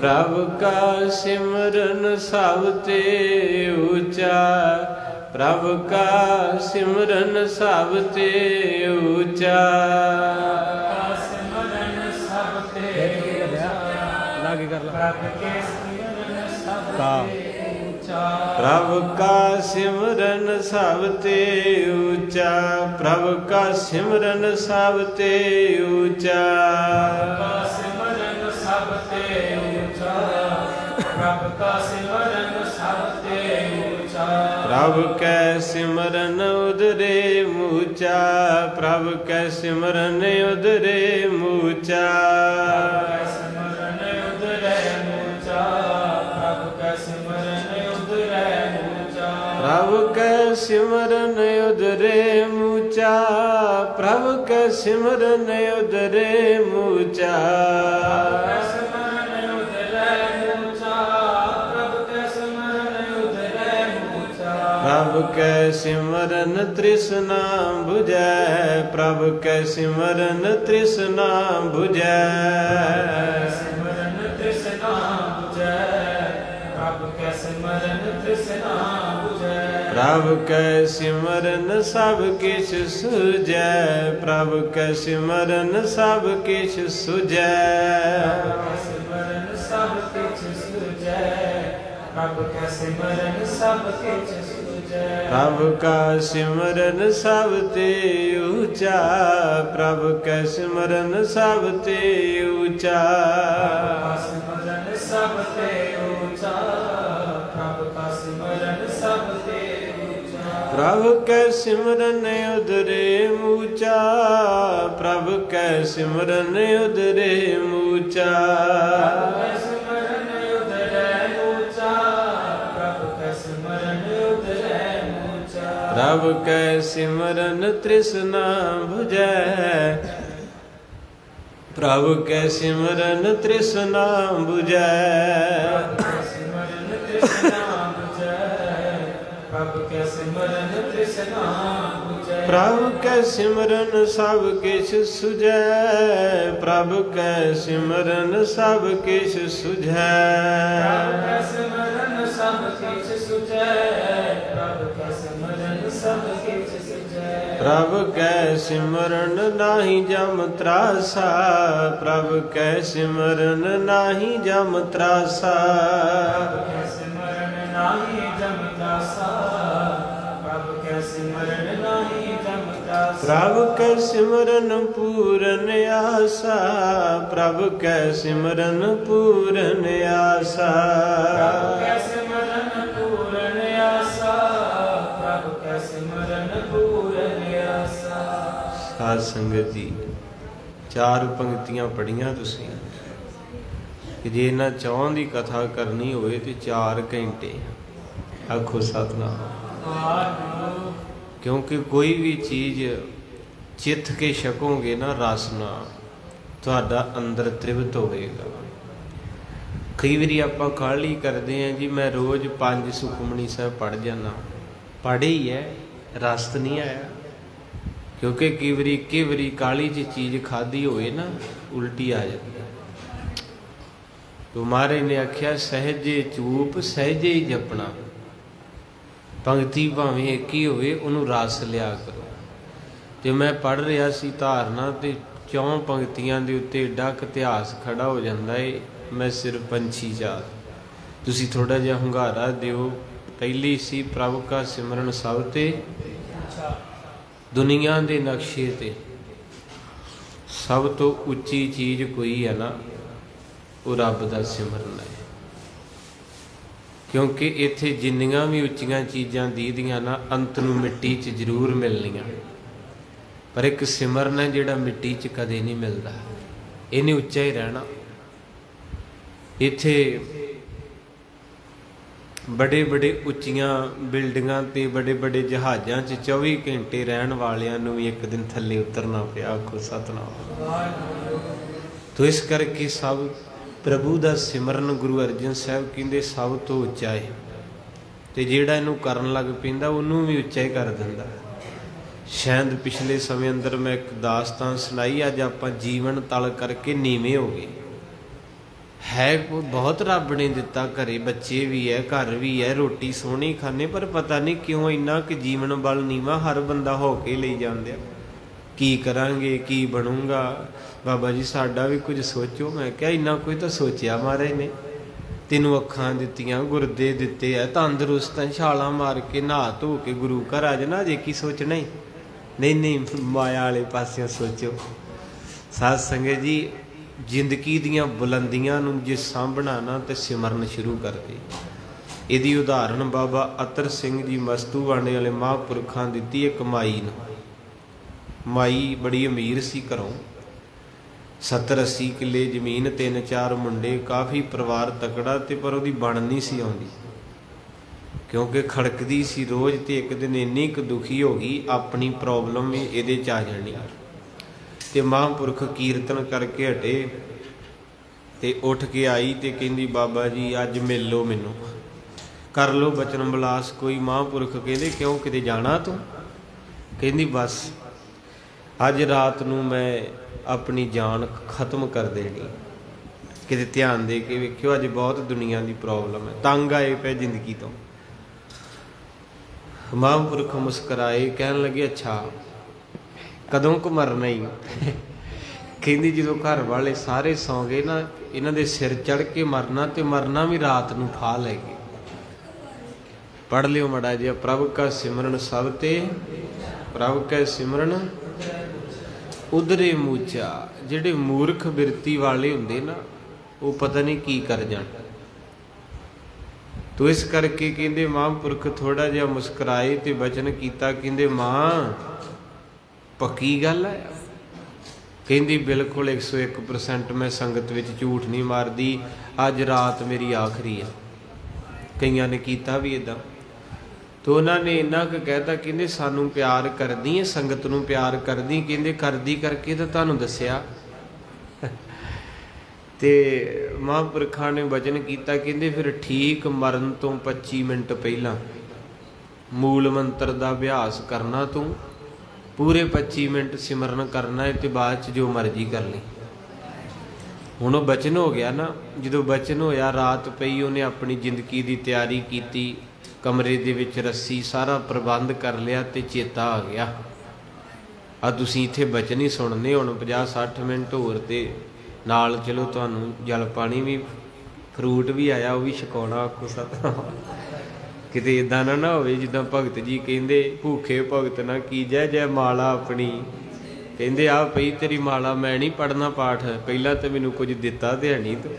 प्रभ का सिमरन सब ते ऊंचा, प्रभ का सिमरन सब ते ऊंचा, प्रभ का सिमरन सब ते ऊंचा, प्रभ का सिमरन सब ते ऊंचा, प्रभ का सिमरन सब ते ऊंचा, प्रभ कै सिमरन उदरे मूचा, प्रभ कै सिमरन उदरे मूचा, प्रभ कै सिमरन उदरे मूचा, प्रभ कै सिमरन उदरे मूचा, प्रभ कै सिमरन तृष्णा बुझै, प्रभ कै सिमरन तृष्णा बुझै, प्रभ कै सिमरन सब किछ सुझै, प्रभ कै सिमरन सब किछ सुझै, प्रभ का सिमरन सब ते ऊंचा, प्रभ का सिमरन सब ते ऊंचा, प्रभ कै सिमरन उदरे मूचा, प्रभ कै सिमरन उदरे मूचा, प्रभ कै सिमरन तृष्णा बुझै, प्रभ कै सिमरन तृष्णा बुझै, प्रभ कै सिमरन सब किछ सुझै, प्रभ कै सिमरन सब किछ सुझै, प्रभ कै सिमरन नाही जम त्रासा, प्रभ कै सिमरन नाही जम त्रासा, प्रभ कै सिमरन पूरन आसा, प्रभ कै सिमरन पूरन आसा, साध संगत जी चार पंक्तियां पढ़ियां तुसीं कि जे इन्हां चौं दी कथा करनी होए तो 4 घंटे। आखो सतनाम। क्योंकि कोई भी चीज़ चित्त के छकोगे ना रस ना तुहाडा अंदर तृप्त होएगा। कई बारी आपां काहली करते हैं जी मैं रोज़ 5 सुखमनी साहब पढ़ जाना, पढ़े ही है रस नहीं आया। क्योंकि कई बारी काली जी चीज़ खाधी होए ना उल्टी आ जाती है। तो महाराज ने आख्या सहजे चूप सहजे ही जपना, पंक्ति भावें एक ही होवे उन्होंने रस लिया करो। तो मैं पढ़ रहा सी धारना तो 4 पंक्तियां के उत्ते एडा इतिहास खड़ा हो जाता है। मैं सिर्फ पंछी जात तुसी थोड़ा जिहा hungaरा दिओ। पहली सी प्रभु का सिमरन सब ते दुनिया के नक्शे ते सब तो उच्ची चीज़ कोई है ना वो रब का सिमरन है। क्योंकि इत्थे जिन्नियां भी उच्चियां चीज़ां दीदियां ना अंत नूं मिट्टी च जरूर मिलनियां, पर एक सिमरन है जिहड़ा मिट्टी च कदे नहीं मिलता, इन्हें उच्चा ही रहना। इत्थे बड़े बड़े उच्चियां बिल्डिंगां ते बड़े बड़े जहाज़ां च 24 घंटे रहन वालियां नूं भी एक दिन थल्ले उतरना पिया। आखो सतनाम। तो इस करके सब प्रभु का सिमरन गुरु अर्जन साहब कहते सब तो उच्चा है, तो जिहड़ा इनू करन लग पैंदा उन्होंने भी उच्चा ही कर दिंदा। शायद पिछले समय अंदर मैं एक दास्तान सुनाई, अज आपां जीवन तल करके नीवें हो गए। है कोई बहुत रब ने दिता, घरे बच्चे भी है घर भी है रोटी सोहनी खाने, पर पता नहीं क्यों इन्ना कि जीवन बल नीवा हर बंदा हो के ले जांदे। की करांगे की बनूंगा, बाबा जी साडा भी कुछ सोचो। मैं क्या इन्ना कोई तो सोचिया महाराज ने, तेनों अखां दित्तियां गुरदे दिते है तंदरुस्त छालां मार के नहा धो के गुरु घर आ जाना, जे की सोचना ही नहीं माया वाले पासियों सोचो। साध संगत जी जिंदगी दियां बुलंदियां नूं जे सांभना ना तो सिमरन शुरू कर दे। ਇਹਦੀ ਉਦਾਹਰਨ ਬਾਬਾ ਅਤਰ ਸਿੰਘ ਜੀ ਮਸਤੂ ਵਾਂਡੇ ਵਾਲੇ ਮਹਾਂਪੁਰਖਾਂ ਦਿੱਤੀ ਇੱਕ ਮਾਈ ਨੂੰ। ਮਾਈ ਬੜੀ ਅਮੀਰ ਸੀ ਘਰੋਂ, 70-80 ਕਿੱਲੇ ਜ਼ਮੀਨ, 3-4 ਮੁੰਡੇ, ਕਾਫੀ ਪਰਿਵਾਰ ਤਕੜਾ, ਤੇ ਪਰ ਉਹਦੀ ਬਣ ਨਹੀਂ ਸੀ ਆਉਂਦੀ ਕਿਉਂਕਿ ਖੜਕਦੀ ਸੀ ਰੋਜ਼। ਤੇ ਇੱਕ ਦਿਨ ਇੰਨੀ ਕੁ ਦੁਖੀ ਹੋ ਗਈ, ਆਪਣੀ ਪ੍ਰੋਬਲਮ ਵੀ ਇਹਦੇ 'ਚ ਆ ਜਾਣੀ। ਤੇ ਮਹਾਂਪੁਰਖ ਕੀਰਤਨ ਕਰਕੇ ਹਟੇ ਤੇ ਉੱਠ ਕੇ ਆਈ ਤੇ ਕਹਿੰਦੀ ਬਾਬਾ ਜੀ ਅੱਜ ਮਿਲ ਲਓ, ਮੈਨੂੰ ਕਰ ਲਓ ਬਚਨ ਬਲਾਸ ਕੋਈ। ਮਹਾਂਪੁਰਖ ਕਹਿੰਦੇ ਕਿਉਂ, ਕਿਤੇ ਜਾਣਾ ਤੂੰ? ਕਹਿੰਦੀ ਬਸ ਅੱਜ ਰਾਤ ਨੂੰ ਮੈਂ ਆਪਣੀ ਜਾਨ ਖਤਮ ਕਰ ਦੇਣੀ। ਕਿਤੇ ਧਿਆਨ ਦੇ ਕੇ ਵੇਖਿਓ, ਅੱਜ ਬਹੁਤ ਦੁਨੀਆ ਦੀ ਪ੍ਰੋਬਲਮ ਹੈ, ਤੰਗ ਆਏ ਪਏ ਜ਼ਿੰਦਗੀ ਤੋਂ। ਮਹਾਂਪੁਰਖ ਮੁਸਕਰਾਏ, ਕਹਿਣ ਲੱਗੇ ਅੱਛਾ ਕਦੋਂ ਕੁ ਮਰਨਾ ਹੀ? ਕਹਿੰਦੀ ਜਦੋਂ ਘਰ ਵਾਲੇ ਸਾਰੇ ਸੌਂ ਗਏ ਨਾ, ਇਹਨਾਂ ਦੇ ਸਿਰ ਚੜ੍ਹ ਕੇ ਮਰਨਾ, ਤੇ ਮਰਨਾ ਵੀ ਰਾਤ ਨੂੰ ਫਾਹ ਲੈ ਕੇ। ਪੜ੍ਹ ਲਿਓ ਮਾੜਾ ਜਿਹਾ, ਪ੍ਰਭ ਕਾ ਸਿਮਰਨ ਸਭ ਤੇ ਪ੍ਰਭ ਕੈ ਸਿਮਰਨ ਉਧਰੇ ਮੂਚਾ। ਜਿਹੜੇ ਮੂਰਖ ਬਿਰਤੀ ਵਾਲੇ ਹੁੰਦੇ ਨਾ, ਉਹ ਪਤਾ ਨਹੀਂ ਕੀ ਕਰ ਜਾਣ। ਤੋ ਇਸ ਕਰਕੇ ਕਹਿੰਦੇ ਮਹਾਂਪੁਰਖ ਥੋੜਾ ਜਿਹਾ ਮੁਸਕਰਾਏ ਤੇ ਬਚਨ ਕੀਤਾ, ਕਹਿੰਦੇ ਮਾਂ ਪੱਕੀ ਗੱਲ ਹੈ? ਕਹਿੰਦੀ ਬਿਲਕੁਲ 101% ਮੈਂ ਸੰਗਤ ਵਿੱਚ ਝੂਠ ਨਹੀਂ ਮਾਰਦੀ, ਅੱਜ ਰਾਤ ਮੇਰੀ ਆਖਰੀ ਆ। ਕਈਆਂ ਨੇ ਕੀਤਾ ਵੀ ਇੱਦਾਂ। ਤੋ ਉਹਨਾਂ ਨੇ ਇੰਨਾ ਕੁ ਕਹਿਤਾ, ਕਹਿੰਦੇ ਸਾਨੂੰ ਪਿਆਰ ਕਰਦੀ ਹੈ, ਸੰਗਤ ਨੂੰ ਪਿਆਰ ਕਰਦੀ? ਕਹਿੰਦੇ ਕਰਦੀ ਕਰਕੇ ਤਾਂ ਤੁਹਾਨੂੰ ਦੱਸਿਆ। ਤੇ ਮਹਾਂਪੁਰਖਾਂ ਨੇ ਵਚਨ ਕੀਤਾ, ਕਹਿੰਦੇ ਫਿਰ ਠੀਕ ਮਰਨ ਤੋਂ 25 ਮਿੰਟ ਪਹਿਲਾਂ ਮੂਲ ਮੰਤਰ ਦਾ ਅਭਿਆਸ ਕਰਨਾ, ਤੂੰ ਪੂਰੇ 25 ਮਿੰਟ ਸਿਮਰਨ ਕਰਨਾ ਹੈ, ਤੇ ਬਾਅਦ 'ਚ ਜੋ ਮਰਜ਼ੀ ਕਰ ਲਈ। ਹੁਣ ਉਹ ਬਚਨ ਹੋ ਗਿਆ ਨਾ। ਜਦੋਂ ਬਚਨ ਹੋਇਆ, ਰਾਤ ਪਈ, ਉਹਨੇ ਆਪਣੀ ਜ਼ਿੰਦਗੀ ਦੀ ਤਿਆਰੀ ਕੀਤੀ, ਕਮਰੇ ਦੇ ਵਿੱਚ ਰੱਸੀ ਸਾਰਾ ਪ੍ਰਬੰਧ ਕਰ ਲਿਆ, ਤੇ ਚੇਤਾ ਆ ਗਿਆ ਆ ਤੁਸੀਂ ਇੱਥੇ ਬਚਨ ਹੀ ਸੁਣਨੇ ਹੁਣ 50-60 ਮਿੰਟ ਹੋਰ, ਤੇ ਨਾਲ ਚਲੋ ਤੁਹਾਨੂੰ ਜਲ ਪਾਣੀ ਵੀ, ਫਰੂਟ ਵੀ ਆਇਆ, ਉਹ ਵੀ ਛਕਾਉਣਾ। ਆਖੋ ਸਤਿਨਾਮ। ਕਿਤੇ ਇੱਦਾਂ ਨਾ ਹੋਵੇ ਜਿੱਦਾਂ ਭਗਤ ਜੀ ਕਹਿੰਦੇ, ਭੂਖੇ ਭਗਤ ਨਾ ਕੀਜੈ ਜੈ ਮਾਲਾ ਆਪਣੀ। ਕਹਿੰਦੇ ਆ ਪਈ ਤੇਰੀ ਮਾਲਾ, ਮੈਂ ਨਹੀਂ ਪੜ੍ਹਨਾ ਪਾਠ, ਪਹਿਲਾਂ ਤਾਂ ਮੈਨੂੰ ਕੁਝ ਦਿੱਤਾ ਤੇ ਹੈ ਨਹੀਂ, ਤੂੰ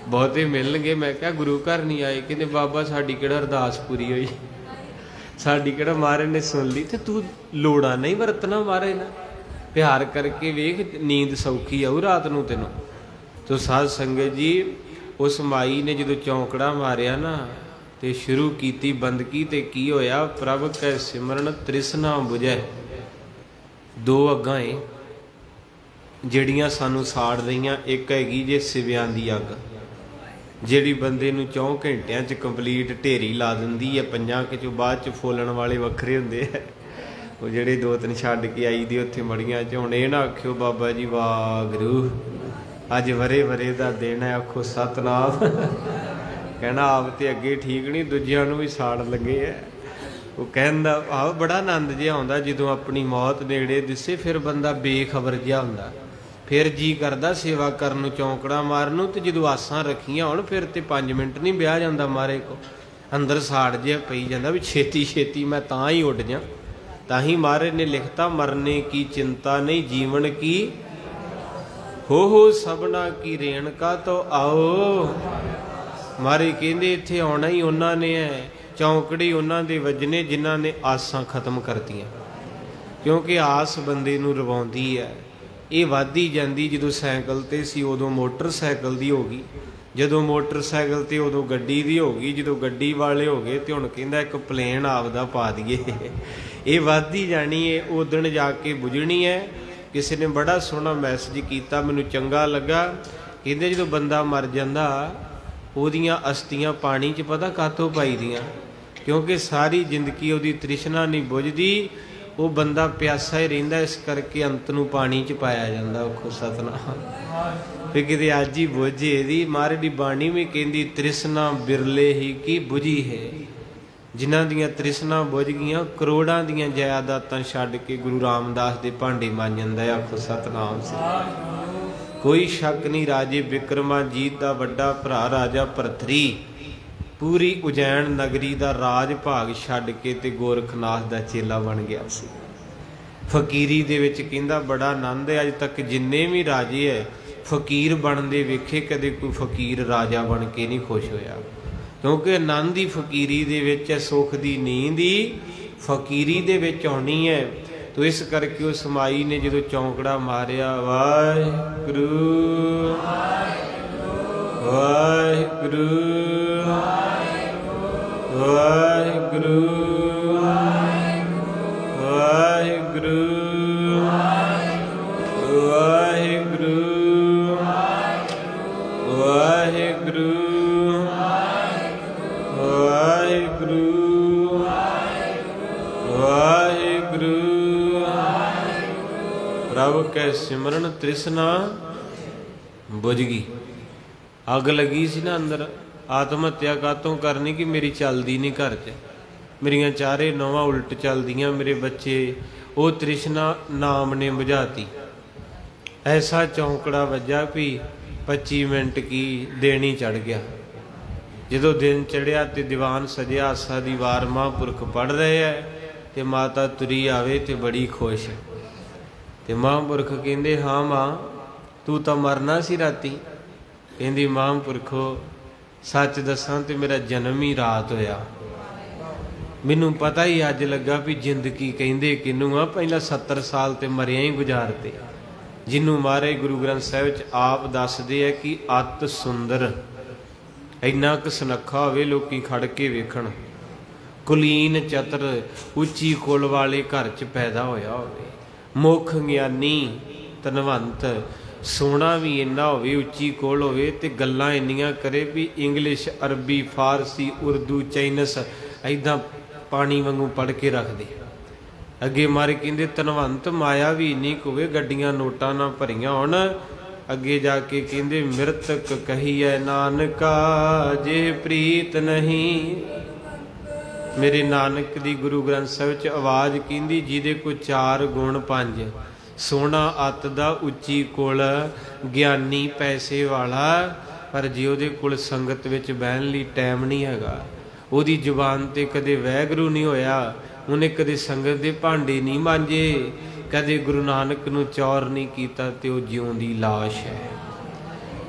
ਬਹੁਤੇ ਮਿਲਣਗੇ। ਮੈਂ ਕਿਹਾ ਗੁਰੂ ਘਰ ਨਹੀਂ ਆਏ? ਕਹਿੰਦੇ ਬਾਬਾ ਸਾਡੀ ਕਿਹੜਾ ਅਰਦਾਸ ਪੂਰੀ ਹੋਈ, ਸਾਡੀ ਕਿਹੜਾ ਮਹਾਰਾਜ ਨੇ ਸੁਣ ਲਈ, ਤੇ ਤੂੰ ਲੋੜਾਂ ਨਹੀਂ ਵਰਤਣਾ ਮਹਾਰਾਜ ਨਾਲ। ਪਿਆਰ ਕਰਕੇ ਵੇਖ, ਨੀਂਦ ਸੌਖੀ ਆਊ ਰਾਤ ਨੂੰ ਤੈਨੂੰ। ਤੋ ਸਾਧ ਸੰਗਤ ਜੀ, ਉਸ ਮਾਈ ਨੇ ਜਦੋਂ ਚੌਂਕੜਾ ਮਾਰਿਆ ਨਾ, ਤੇ ਸ਼ੁਰੂ ਕੀਤੀ ਬੰਦਗੀ, ਤੇ ਕੀ ਹੋਇਆ? ਪ੍ਰਭ ਕੈ ਸਿਮਰਨ ਤ੍ਰਿਸ਼ਨਾ ਬੁਝੈ। 2 ਅੱਗਾਂ ਏ ਜਿਹੜੀਆਂ ਸਾਨੂੰ ਸਾੜ ਰਹੀਆਂ। ਇੱਕ ਹੈਗੀ ਜੇ ਸਿਵਿਆਂ ਦੀ ਅੱਗ, ਜਿਹੜੀ ਬੰਦੇ ਨੂੰ 4 ਘੰਟਿਆਂ 'ਚ ਕੰਪਲੀਟ ਢੇਰੀ ਲਾ ਦਿੰਦੀ ਹੈ। 5 ਕੁ 'ਚੋਂ ਬਾਅਦ 'ਚ ਫੋਲਣ ਵਾਲੇ ਵੱਖਰੇ ਹੁੰਦੇ ਆ, ਉਹ ਜਿਹੜੇ 2-3 ਛੱਡ ਕੇ ਆਈ ਦੀ ਉੱਥੇ ਮੜੀਆਂ 'ਚ। ਹੁਣ ਇਹ ਨਾ ਆਖਿਓ ਬਾਬਾ ਜੀ ਵਾਹਿਗੁਰੂ ਅੱਜ ਵਰੇ ਦਾ ਦਿਨ ਹੈ, ਆਖੋ ਸਤਿਨਾਮ। ਕਹਿਣਾ ਆਪ ਤੇ ਅੱਗੇ ਠੀਕ ਨਹੀਂ, ਦੂਜਿਆਂ ਨੂੰ ਵੀ ਸਾੜ ਲੱਗੇ ਹੈ। ਉਹ ਕਹਿੰਦਾ ਆਹ ਬੜਾ ਆਨੰਦ ਜਿਹਾ ਆਉਂਦਾ ਜਦੋਂ ਆਪਣੀ ਮੌਤ ਨੇੜੇ ਦਿਸੇ, ਫਿਰ ਬੰਦਾ ਬੇਖਬਰ ਜਿਹਾ ਹੁੰਦਾ, ਫਿਰ ਜੀ ਕਰਦਾ ਸੇਵਾ ਕਰਨ ਨੂੰ, ਚੌਂਕੜਾ ਮਾਰਨ ਨੂੰ। ਤੇ ਜਦੋਂ ਆਸਾਂ ਰੱਖੀਆਂ ਹੋਣ, ਫਿਰ ਤੇ 5 ਮਿੰਟ ਨਹੀਂ ਵਿਆਹ ਜਾਂਦਾ ਮਾਰੇ ਕੋ, ਅੰਦਰ ਸਾੜ ਜਿਹਾ ਪਈ ਜਾਂਦਾ ਵੀ ਛੇਤੀ ਮੈਂ ਤਾਂ ਹੀ ਉੱਡ ਜਾ। ਤਾਂ ਹੀ ਮਹਾਰਾਜ ਨੇ ਲਿਖਤਾ, ਮਰਨੇ ਕੀ ਚਿੰਤਾ ਨਹੀਂ ਜੀਵਨ ਕੀ ਹੋ ਸਭਨਾ ਕੀ ਰੇਣਕਾ ਤੋ ਆਓ। ਮਹਾਰਾਜ ਕਹਿੰਦੇ ਇੱਥੇ ਆਉਣਾ ਹੀ ਉਹਨਾਂ ਨੇ ਹੈ, ਚੌਂਕੜੀ ਉਹਨਾਂ ਦੇ ਵੱਜਣੇ ਜਿਨ੍ਹਾਂ ਨੇ ਆਸਾਂ ਖਤਮ ਕਰਤੀਆਂ। ਕਿਉਂਕਿ ਆਸ ਬੰਦੇ ਨੂੰ ਰਵਾਉਂਦੀ ਹੈ, ਇਹ ਵੱਧਦੀ ਜਾਂਦੀ। ਜਦੋਂ ਸਾਈਕਲ ਤੇ ਸੀ ਉਦੋਂ ਮੋਟਰਸਾਈਕਲ ਦੀ ਹੋ ਗਈ, ਜਦੋਂ ਮੋਟਰਸਾਈਕਲ ਤੇ ਉਦੋਂ ਗੱਡੀ ਦੀ ਹੋ ਗਈ, ਜਦੋਂ ਗੱਡੀ ਵਾਲੇ ਹੋ ਗਏ ਤੇ ਹੁਣ ਕਹਿੰਦਾ ਇੱਕ ਪਲੇਨ ਆਪਦਾ ਪਾ ਦਈਏ। ਇਹ ਵੱਧਦੀ ਜਾਣੀ ਹੈ, ਉਦਣ ਜਾ ਕੇ ਬੁਝਣੀ ਹੈ। ਕਿਸੇ ਨੇ ਬੜਾ ਸੋਹਣਾ ਮੈਸੇਜ ਕੀਤਾ, ਮੈਨੂੰ ਚੰਗਾ ਲੱਗਾ। ਕਹਿੰਦੇ ਜਦੋਂ ਬੰਦਾ ਮਰ ਜਾਂਦਾ, ਉਹਦੀਆਂ ਅਸਥੀਆਂ ਪਾਣੀ 'ਚ ਪਤਾ ਕਾਹਤੋਂ ਪਾਈ ਦੀਆਂ? ਕਿਉਂਕਿ ਸਾਰੀ ਜ਼ਿੰਦਗੀ ਉਹਦੀ ਤ੍ਰਿਸ਼ਨਾ ਨਹੀਂ ਬੁਝਦੀ, ਉਹ ਬੰਦਾ ਪਿਆਸਾ ਹੀ ਰਹਿੰਦਾ, ਇਸ ਕਰਕੇ ਅੰਤ ਨੂੰ ਪਾਣੀ 'ਚ ਪਾਇਆ ਜਾਂਦਾ। ਆਖੋ ਸਤਿਨਾਮ। ਫਿਰ ਕਿਤੇ ਅੱਜ ਹੀ ਬੁਝੇ ਇਹਦੀ। ਮਹਾਰਾਜ ਦੀ ਬਾਣੀ ਵੀ ਕਹਿੰਦੀ, ਤ੍ਰਿਸ਼ਨਾ ਬਿਰਲੇ ਹੀ ਕੀ ਬੁਝੀ ਹੈ। ਜਿਨ੍ਹਾਂ ਦੀਆਂ ਤ੍ਰਿਸ਼ਨਾ ਬੁਝ ਗਈਆਂ, ਕਰੋੜਾਂ ਦੀਆਂ ਜਾਇਦਾਦਾਂ ਛੱਡ ਕੇ ਗੁਰੂ ਰਾਮਦਾਸ ਦੇ ਭਾਂਡੇ ਮਾਂਜਦਾ। ਆਖੋ ਸਤਿਨਾਮ। ਕੋਈ ਸ਼ੱਕ ਨਹੀਂ, ਰਾਜੇ ਬਿਕਰਮਾਜੀਤ ਦਾ ਵੱਡਾ ਭਰਾ ਰਾਜਾ ਭਰਤਰੀ ਪੂਰੀ ਉਜੈਨ ਨਗਰੀ ਦਾ ਰਾਜ ਭਾਗ ਛੱਡ ਕੇ ਤੇ ਗੋਰਖਨਾਥ ਦਾ ਚੇਲਾ ਬਣ ਗਿਆ ਸੀ। ਫਕੀਰੀ ਦੇ ਵਿੱਚ ਕਹਿੰਦਾ ਬੜਾ ਆਨੰਦ ਹੈ। ਅੱਜ ਤੱਕ ਜਿੰਨੇ ਵੀ ਰਾਜੇ ਹੈ ਫਕੀਰ ਬਣਦੇ ਵੇਖੇ, ਕਦੇ ਕੋਈ ਫਕੀਰ ਰਾਜਾ ਬਣ ਕੇ ਨਹੀਂ ਖੁਸ਼ ਹੋਇਆ। क्योंकि आनंद ही फकीरी दे विच है, सुख दी नींद ही फकीरी दे विच आउणी है। तो इस करके उस माई ने जो चौंकड़ा मारिया, वाहिगुरू वाहिगुरू वाहिगुरू वाहिगुरू वाहिगुरू वाहिगुरू वाहिगुरू वाहिगुरू। प्रभु कै सिमरन तृष्णा बुझ गई। अग लगी सी ना अंदर, आत्म हत्या कातों करनी कि मेरी चलदी नहीं घर च, मेरिया चारे नौवां उल्ट चलदियां, मेरे बच्चे, वो तृष्णा नाम ने बुझाती। ऐसा चौंकड़ा वजा भी 25 मिनट की देनी चढ़ गया। जो दिन चढ़िया तो दीवान सजिया, आसा दी वार महापुरख पढ़ रहे है, तो माता तुरी आवे तो बड़ी खुश। तो महापुरख कहते, हाँ माँ तू तो मरना सी राती। कहती, महापुरखो सच दसा तो मेरा जन्म ही रात होया, मैनू पता ही अज लगा भी जिंदगी कहिंदे किनू आ। पहला 70 साल तो मरिया ही गुजारते, जिन्हों महाराज गुरु ग्रंथ साहिब च आप दसदे है कि अत सुंदर, इन्ना क सुनखा होवे लोकी खड़ के वेखण, कुलीन चतर उच्ची कुल वाले घर च पैदा होया होवे, मुख ज्ञानी धनवंत, सोना भी इन्ना होवे, उच्ची कोल होवे ते गल्लां इन्नियां करे भी इंग्लिश अरबी फारसी उर्दू चाइनस ऐदां पानी वांगू पढ़ के रख दे। अगे मारे कहंदे धनवंत माया भी इन्नी होवे, गड्डियां नोटां ना भरियां होण। अगे जाके कहंदे मृतक कहिए नानका जे प्रीत नहीं। मेरे नानक दी गुरु ग्रंथ साहिब च आवाज़ कहंदी, जिहदे कोई 4 गुण 5, सोना अत दा उच्ची कुल ज्ञानी पैसे वाला, पर जे उहदे कोल संगत विच बहन लई टाइम नहीं हैगा, उहदी जुबान ते कदे वैगुरू नहीं होया, उन्हें कदे संगत दे भांडे नहीं मांजे, कदे गुरु नानक नूं चौर नहीं कीता, ते ओह जिउंदी लाश है,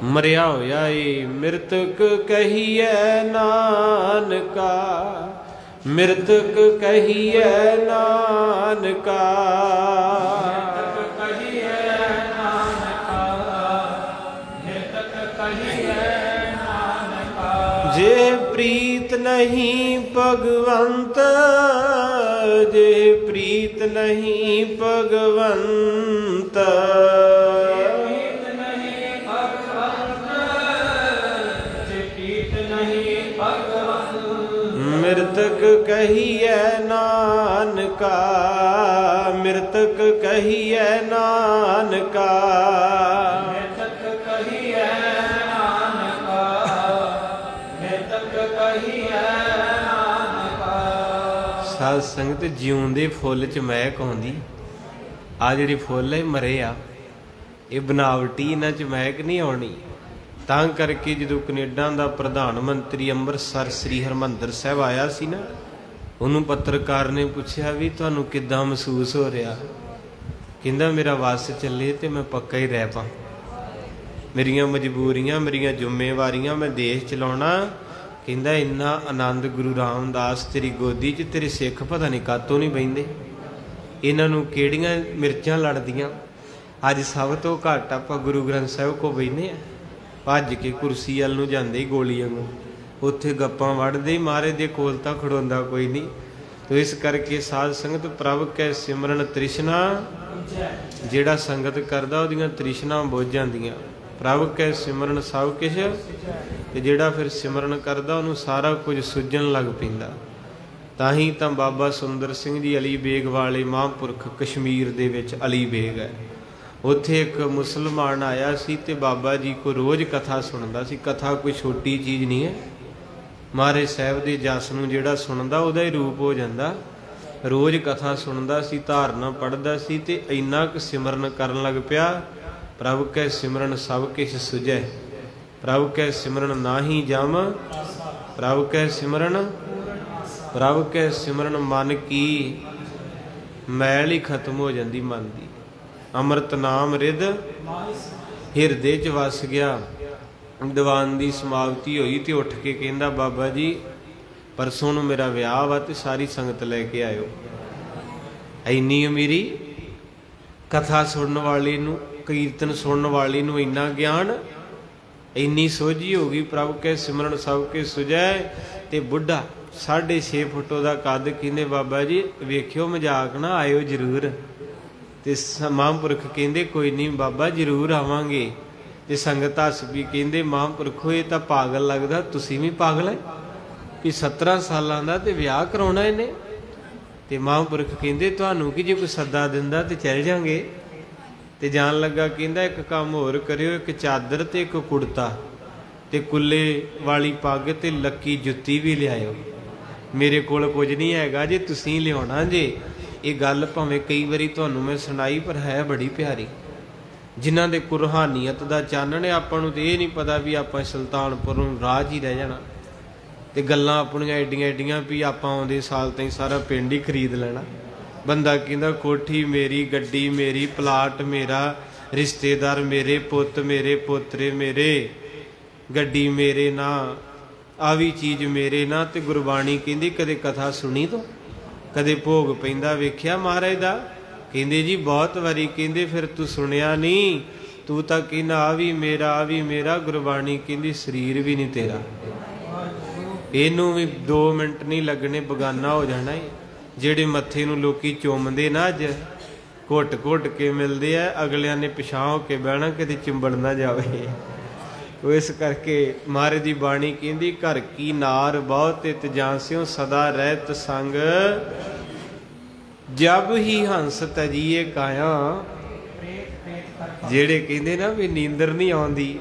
मरिया होया ए। मृतक कहिए नानका, मृतक कहिए नानका, जे प्रीत नहीं भगवंत, जे प्रीत नहीं भगवंत, मृतक कहिए नानका, मृतक कहिए नानका, मृतक कहिए नानका, मृतक कहिए नानका। साध संगत जिउंदे फुੱਲ च महक आउंदी, आ जिहड़े फुੱਲ है मरे आ, ये बनावटी इन्हां च महक नहीं आउणी। ਤਾਂ करके जो कनेडा का प्रधान मंत्री ਅੰਮ੍ਰਿਤਸਰ श्री हरमंदर साहब आया सी ना, उन्होंने पत्रकार ने पूछा भी तुहानू किद्दां महसूस हो रहा। कहंदा मेरा वस चले तो मैं पक्का ही रह पा, मेरियां मजबूरियां मेरियां जिम्मेवारियां, मैं देश चलाउणा। कहंदा इन्ना आनंद गुरु रामदास तेरी गोदी च, तेरे सिख पता नहीं कातों नहीं बहिंदे, इन्हां नूं किहड़ियां मिर्चां लड़दियां। अज सब तो घट आपां गुरु ग्रंथ साहिब को बहिने आ, भज के कुर्सी वाल नूं जांदे गोली वांगू, उत्थे गप्पां वढ़दे, महाराज दे कोल तां खड़ोंदा कोई नहीं। तो इस करके साध संगत प्रभ कै सिमरन तृष्णा, जिहड़ा संगत करदा उहदियां तृष्णा बुझ जांदियां। प्रभ कै सिमरन सब किश, ते जिहड़ा फिर सिमरन करदा उहनूं सारा कुछ सुझण लग पैंदा। तां ही तां बाबा सुंदर सिंह जी अली बेग वाले महापुरख कश्मीर दे विच अली बेग है, उत्थे एक मुसलमान आया सी ते बाबा जी को रोज़ कथा सुनदा सी। कथा कोई छोटी चीज़ नहीं है, महाराज साहब दे जस नूं जिहड़ा सुनदा उहदा ही रूप हो जांदा। रोज़ कथा सुनदा सी, धारना पढ़दा सी, ते इन्ना क सिमरन करन लग पिया। प्रभु कै सिमरन सब किश सुझै, प्रभु कै सिमरन नाही जम, प्रभु कै सिमरन, प्रभु कै सिमरन मन की मैल ही खत्म हो जाती मन की। अमृत नाम रिद हिरदे च वस गया। ਦੀਵਾਨ ਦੀ ਸਮਾਪਤੀ ਹੋਈ ਤੇ ਉੱਠ ਕੇ ਕਹਿੰਦਾ ਬਾਬਾ ਜੀ ਪਰਸੋਂ ਨੂੰ ਮੇਰਾ ਵਿਆਹ ਵਾ ਤੇ ਸਾਰੀ ਸੰਗਤ ਲੈ ਕੇ ਆਇਓ। ਇੰਨੀ ਅਮੀਰੀ, ਕਥਾ ਸੁਣਨ ਵਾਲੇ ਨੂੰ, ਕੀਰਤਨ ਸੁਣਨ ਵਾਲੇ ਨੂੰ ਇੰਨਾ ਗਿਆਨ, ਇੰਨੀ ਸੋਝੀ ਹੋ ਗਈ। ਪ੍ਰਭੂ ਕੇ ਸਿਮਰਨ ਸਭ ਕੇ ਸੁਝੈ। ਤੇ ਬੁੱਢਾ 6.5 ਫੁੱਟ ਦਾ ਕੱਦ, ਕਹਿੰਦੇ ਬਾਬਾ ਜੀ ਵੇਖਿਓ ਮਜ਼ਾਕ ਨਾ ਆਇਓ ਜ਼ਰੂਰ। ਤੇ ਮਹਾਂਪੁਰਖ ਕਹਿੰਦੇ ਕੋਈ ਨਹੀਂ ਬਾਬਾ ਜ਼ਰੂਰ ਆਵਾਂਗੇ। ਤੇ ਸੰਗਤ ਹੱਸ ਵੀ ਕਹਿੰਦੇ ਮਹਾਂਪੁਰਖੋ ਇਹ ਤਾਂ ਪਾਗਲ ਲੱਗਦਾ, ਤੁਸੀਂ ਵੀ ਪਾਗਲ ਹੈ ਕਿ 17 ਸਾਲਾਂ ਦਾ ਤੇ ਵਿਆਹ ਕਰਾਉਣਾ ਇਹਨੇ। ਤੇ ਮਹਾਂਪੁਰਖ ਕਹਿੰਦੇ ਤੁਹਾਨੂੰ ਕਿ ਜੇ ਕੋਈ ਸੱਦਾ ਦਿੰਦਾ ਤੇ ਚੱਲ ਜਾਂਗੇ। ਤੇ ਜਾਣ ਲੱਗਾ ਕਹਿੰਦਾ ਇੱਕ ਕੰਮ ਹੋਰ ਕਰਿਓ, ਇੱਕ ਚਾਦਰ ਤੇ ਇੱਕ ਕੁੜਤਾ ਤੇ ਕੁੱਲੇ ਵਾਲੀ ਪੱਗ ਤੇ ਲੱਕੀ ਜੁੱਤੀ ਵੀ ਲਿਆਇਓ। ਮੇਰੇ ਕੋਲ ਕੁਝ ਨਹੀਂ ਹੈਗਾ ਜੇ ਤੁਸੀਂ ਲਿਆਉਣਾ ਜੇ। ਇਹ ਗੱਲ ਭਾਵੇਂ ਕਈ ਵਾਰੀ ਤੁਹਾਨੂੰ ਮੈਂ ਸੁਣਾਈ ਪਰ ਹੈ ਬੜੀ ਪਿਆਰੀ। ਜਿਨ੍ਹਾਂ ਦੇ ਰੂਹਾਨੀਅਤ ਦਾ ਚਾਨਣ ਹੈ, ਆਪਾਂ ਨੂੰ ਤੇ ਇਹ ਨਹੀਂ ਪਤਾ ਵੀ ਆਪਾਂ ਸੁਲਤਾਨਪੁਰ ਨੂੰ ਰਾਹ 'ਚ ਹੀ ਰਹਿ ਜਾਣਾ। ਤੇ ਗੱਲਾਂ ਆਪਣੀਆਂ ਐਡੀਆਂ ਐਡੀਆਂ ਵੀ ਆਪਾਂ ਆਉਂਦੇ ਸਾਲ ਤਾਈਂ ਸਾਰਾ ਪਿੰਡ ਹੀ ਖਰੀਦ ਲੈਣਾ। ਬੰਦਾ ਕਹਿੰਦਾ ਕੋਠੀ ਮੇਰੀ, ਗੱਡੀ ਮੇਰੀ, ਪਲਾਟ ਮੇਰਾ, ਰਿਸ਼ਤੇਦਾਰ ਮੇਰੇ, ਪੁੱਤ ਮੇਰੇ, ਪੋਤਰੇ ਮੇਰੇ, ਗੱਡੀ ਮੇਰੇ ਨਾਂ, ਆ ਵੀ ਚੀਜ਼ ਮੇਰੇ ਨਾਂ। ਤੇ ਗੁਰਬਾਣੀ ਕਹਿੰਦੀ ਕਦੇ ਕਥਾ ਸੁਣੀ ਤੋ, ਕਦੇ ਭੋਗ ਪੈਂਦਾ ਵੇਖਿਆ ਮਹਾਰਾਜ ਦਾ? ਕਹਿੰਦੇ ਜੀ ਬਹੁਤ ਵਾਰੀ। ਕਹਿੰਦੇ ਫਿਰ ਤੂੰ ਸੁਣਿਆ ਨਹੀਂ, ਤੂੰ ਤਾਂ ਕਹਿੰਦਾ ਆ ਵੀ ਮੇਰਾ, ਆ ਵੀ ਮੇਰਾ। ਗੁਰਬਾਣੀ ਕਹਿੰਦੀ ਸਰੀਰ ਵੀ ਨਹੀਂ ਤੇਰਾ, ਇਹਨੂੰ ਵੀ 2 ਮਿੰਟ ਨਹੀਂ ਲੱਗਣੇ ਬਗਾਨਾ ਹੋ ਜਾਣਾ ਹੈ। ਜਿਹੜੇ ਮੱਥੇ ਨੂੰ ਲੋਕੀ ਚੁੰਮਦੇ ਨਾ ਅੱਜ, ਘੁੱਟ ਘੁੱਟ ਕੇ ਮਿਲਦੇ ਆ, ਅਗਲਿਆਂ ਨੇ ਪਿਛਾਂ ਹੋ ਕੇ ਬਹਿਣਾ ਕਿਤੇ ਚਿੰਬੜ ਨਾ ਜਾਵੇ। ਉਹ ਇਸ ਕਰਕੇ ਮਹਾਰਾਜ ਦੀ ਬਾਣੀ ਕਹਿੰਦੀ ਘਰ ਕੀ ਨਾਰ ਬਹੁਤ ਤਿਤ ਜਾਂਸਿਓ ਸਦਾ ਰਹਿਤ ਸੰਗ, ਜਬ ਹੀ ਹੰਸ ਤਜੀਏ ਕਾਇਆ। ਜਿਹੜੇ ਕਹਿੰਦੇ ਨਾ ਵੀ ਨੀਂਦਰ ਨਹੀਂ ਆਉਂਦੀ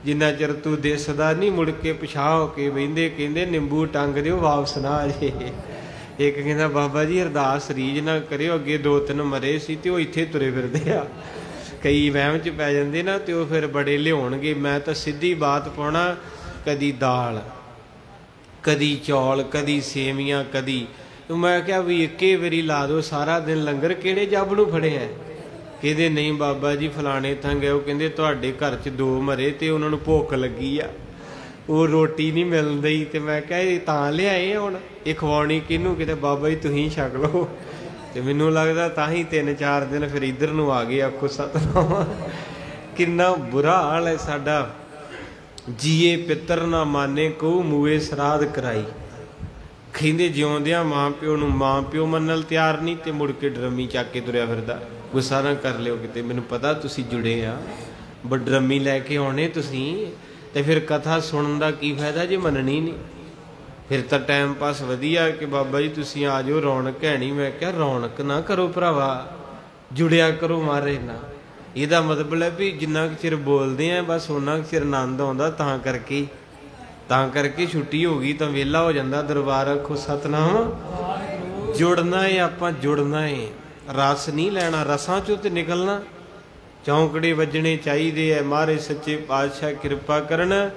ਜਿੰਨਾ ਚਿਰ ਤੂੰ ਦਿਸਦਾ ਨਹੀਂ, ਮੁੜ ਕੇ ਪਿਛਾਂ ਹੋ ਕੇ ਬਹਿੰਦੇ, ਕਹਿੰਦੇ ਨਿੰਬੂ ਟੰਗ ਦਿਓ ਵਾਪਸ ਨਾ ਆ ਜੇ। ਇੱਕ ਕਹਿੰਦਾ ਬਾਬਾ ਜੀ ਅਰਦਾਸ ਰੀਝ ਨਾ ਕਰਿਓ, ਅੱਗੇ 2-3 ਮਰੇ ਸੀ ਤੇ ਉਹ ਇੱਥੇ ਤੁਰੇ ਫਿਰਦੇ ਆ। ਕਈ ਵਹਿਮ 'ਚ ਪੈ ਜਾਂਦੇ ਨਾ ਤੇ ਉਹ ਫਿਰ ਬੜੇ ਲਿਆਉਣਗੇ। ਮੈਂ ਤਾਂ ਸਿੱਧੀ ਬਾਤ ਪਾਉਣਾ, ਕਦੀ ਦਾਲ, ਕਦੀ ਚੌਲ, ਕਦੀ ਸੇਵੀਆਂ, ਕਦੀ। ਮੈਂ ਕਿਹਾ ਵੀ ਇੱਕੇ ਵਾਰੀ ਲਾ ਦਿਓ ਸਾਰਾ ਦਿਨ ਲੰਗਰ, ਕਿਹੜੇ ਜੱਬ ਨੂੰ ਫੜਿਆ? ਕਹਿੰਦੇ ਨਹੀਂ ਬਾਬਾ ਜੀ ਫਲਾਣੇ ਥਾਂ ਗਏ, ਉਹ ਕਹਿੰਦੇ ਤੁਹਾਡੇ ਘਰ 'ਚ 2 ਮਰੇ ਤੇ ਉਹਨਾਂ ਨੂੰ ਭੁੱਖ ਲੱਗੀ ਆ, ਉਹ ਰੋਟੀ ਨਹੀਂ ਮਿਲਦੀ। ਤੇ ਮੈਂ ਕਿਹਾ ਇਹ ਤਾਂ ਲਿਆਏ ਹੁਣ, ਇਹ ਖਵਾਉਣੀ ਕਿਹਨੂੰ? ਕਿਤੇ ਬਾਬਾ ਜੀ ਤੁਸੀਂ ਛਕ ਲਓ। ਤੇ ਮੈਨੂੰ ਲੱਗਦਾ ਤਾਂ ਹੀ 3-4 ਦਿਨ ਫਿਰ ਇੱਧਰ ਨੂੰ ਆ ਗਏ। ਆਖੋ ਸਤਨਾਮ। ਕਿੰਨਾ ਬੁਰਾ ਹਾਲ ਹੈ ਸਾਡਾ। ਜੀਏ ਪਿੱਤਰ ਨਾ ਮਾਨੇ ਕਹੂ ਮੂਏ ਸਰਾਧ ਕਰਾਈ। ਕਹਿੰਦੇ ਜਿਉਂਦਿਆਂ ਮਾਂ ਪਿਓ ਨੂੰ ਮਾਂ ਪਿਓ ਮੰਨਣ ਤਿਆਰ ਨਹੀਂ ਤੇ ਮੁੜ ਕੇ ਡਰਮੀ ਚੱਕ ਕੇ ਤੁਰਿਆ ਫਿਰਦਾ। ਗੁੱਸਾ ਨਾ ਕਰ ਲਿਓ ਕਿਤੇ, ਮੈਨੂੰ ਪਤਾ ਤੁਸੀਂ ਜੁੜੇ ਆ, ਬਟ ਡਰਮੀ ਲੈ ਕੇ ਆਉਣੇ ਤੁਸੀਂ। ਤੇ ਫਿਰ ਕਥਾ ਸੁਣਨ ਦਾ ਕੀ ਫਾਇਦਾ ਜੇ ਮੰਨਣੀ ਨਹੀਂ? ਫਿਰ ਤਾਂ ਟਾਈਮ ਪਾਸ ਵਧੀਆ ਕਿ ਬਾਬਾ ਜੀ ਤੁਸੀਂ ਆ ਜਾਓ, ਰੌਣਕ ਹੈ ਨਹੀਂ। ਮੈਂ ਕਿਹਾ ਰੌਣਕ ਨਾ ਕਰੋ ਭਰਾਵਾ, ਜੁੜਿਆ ਕਰੋ ਮਹਾਰਾਜ ਨਾਲ। ਇਹਦਾ ਮਤਲਬ ਹੈ ਵੀ ਜਿੰਨਾ ਕੁ ਚਿਰ ਬੋਲਦੇ ਆ ਬਸ ਉਹਨਾਂ ਕੁ ਚਿਰ ਆਨੰਦ ਆਉਂਦਾ। ਤਾਂ ਕਰਕੇ ਛੁੱਟੀ ਹੋ ਗਈ ਤਾਂ ਵਿਹਲਾ ਹੋ ਜਾਂਦਾ ਦਰਬਾਰ। ਆਖੋ ਸਤਨਾਮ। ਜੁੜਨਾ ਹੈ, ਆਪਾਂ ਜੁੜਨਾ ਹੈ, ਰਸ ਨਹੀਂ ਲੈਣਾ, ਰਸਾਂ ਚੋਂ ਤੇ ਨਿਕਲਣਾ। ਚੌਂਕੜੇ ਵੱਜਣੇ ਚਾਹੀਦੇ ਹੈ। ਮਹਾਰਾਜ ਸੱਚੇ ਪਾਤਸ਼ਾਹ ਕਿਰਪਾ ਕਰਨ।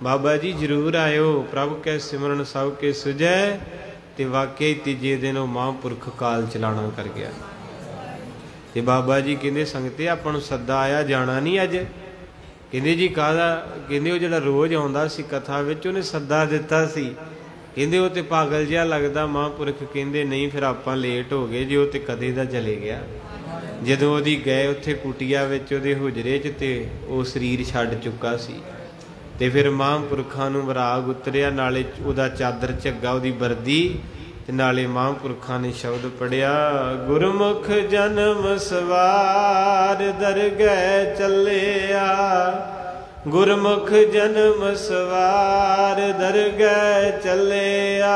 ਬਾਬਾ ਜੀ ਜ਼ਰੂਰ ਆਇਓ। ਪ੍ਰਭੂ ਕੇ ਸਿਮਰਨ ਸਭ ਕੇ ਸੁਝੈ। ਤੇ ਵਾਕਿਆ ਤੀਜੇ ਦਿਨ ਉਹ ਮਹਾਂਪੁਰਖ ਕਾਲ ਚਲਾਣਾ ਕਰ ਗਿਆ। ਤੇ ਬਾਬਾ ਜੀ ਕਹਿੰਦੇ ਸੰਗਤੇ ਆਪਾਂ ਨੂੰ ਸੱਦਾ ਆਇਆ, ਜਾਣਾ ਨਹੀਂ ਅੱਜ? ਕਹਿੰਦੇ ਜੀ ਕਾਹਦਾ? ਕਹਿੰਦੇ ਉਹ ਜਿਹੜਾ ਰੋਜ਼ ਆਉਂਦਾ ਸੀ ਕਥਾ ਵਿੱਚ, ਉਹਨੇ ਸੱਦਾ ਦਿੱਤਾ ਸੀ। ਕਹਿੰਦੇ ਉਹ ਤੇ ਪਾਗਲ ਜਿਹਾ ਲੱਗਦਾ। ਮਹਾਂਪੁਰਖ ਕਹਿੰਦੇ ਨਹੀਂ ਫਿਰ ਆਪਾਂ ਲੇਟ ਹੋ ਗਏ ਜੀ, ਉਹ ਤੇ ਕਦੇ ਦਾ ਚਲੇ ਗਿਆ। ਜਦੋਂ ਉਹਦੀ ਗਏ ਉੱਥੇ ਕੁਟੀਆ ਵਿੱਚ ਉਹਦੇ ਹੁਜਰੇ 'ਚ ਤੇ ਉਹ ਸਰੀਰ ਛੱਡ ਚੁੱਕਾ ਸੀ। ਤੇ ਫਿਰ ਮਹਾਂਪੁਰਖਾਂ ਨੂੰ ਵਿਰਾਗ ਉਤਰਿਆ, ਨਾਲੇ ਉਹਦਾ ਚਾਦਰ ਝੱਗਾ, ਉਹਦੀ ਵਰਦੀ, ਤੇ ਨਾਲੇ ਮਹਾਂਪੁਰਖਾਂ ਨੇ ਸ਼ਬਦ ਪੜਿਆ, ਗੁਰਮੁਖ ਜਨਮ ਸਵਾਰ ਦਰਗਹਿ ਚੱਲਿਆ। ਗੁਰਮੁਖ ਜਨਮ ਸਵਾਰ ਦਰਗਹਿ ਚੱਲਿਆ।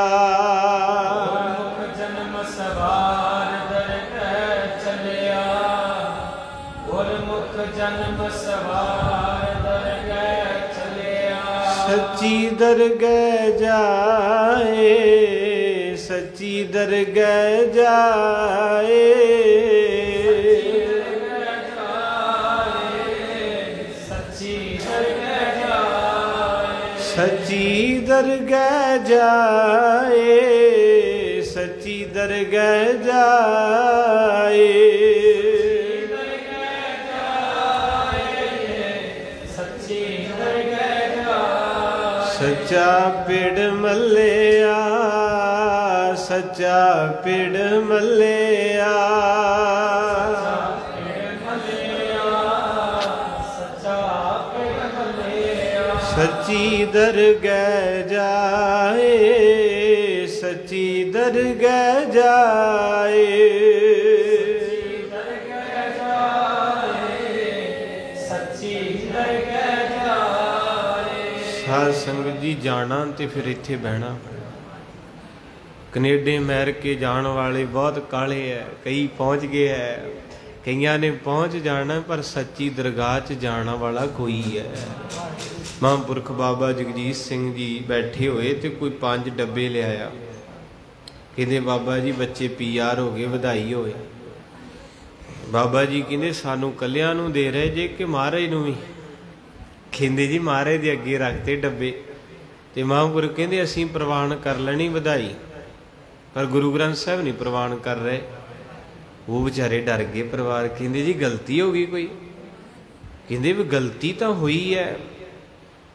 ਗੁਰਮੁਖ ਜਨਮ ਸਵਾਰ ਦਰਗਹਿ ਚੱਲਿਆ। ਗੁਰਮੁਖ ਜਨਮ ਸਵਾਰ ਦਰਗਹਿ ਚੱਲਿਆ। ਸੱਚੀ ਦਰਗਹਿ ਜਾਏ, ਸੱਚੀ ਦਰਗਹਿ ਜਾਏ। ਸੱਚੀ ਦਰਗਹਿ ਜਾਏ, ਸੱਚੀ ਦਰਗਹਿ ਜਾਏ। ਸੱਚੀ ਦਰਗਹਿ सच्चा पिड़ मल्लिया, सच्चा पिड़ मल्लिया, सच्ची दरगाह जाए, सच्ची दरगाह जाए, साध संगत जी जाना तो फिर इत्थे बहना। कनेडे अमेरिके जान वाले बहुत काले है, कई पहुँच गए है, कईयां ने पहुँच जाना, पर सच्ची दरगाह च जाना वाला कोई है। महापुरख बाबा जगजीत सिंह जी बैठे हुए तो कोई 5 डब्बे ले आया, कहते बाबा जी बच्चे PR हो गए, बधाई होए। बाबा जी कहते सानू कलियां नू दे रहे जे कि महाराज नू भी? कहते जी महाराज दे अगे रखते डब्बे, तो महापुरख कहते असीं प्रवान कर लेनी बधाई, पर गुरु ग्रंथ साहब नहीं प्रवान कर रहे। वो बेचारे डर गए परिवार, कहते जी गलती हो गई कोई? कहते भी गलती तो हुई है,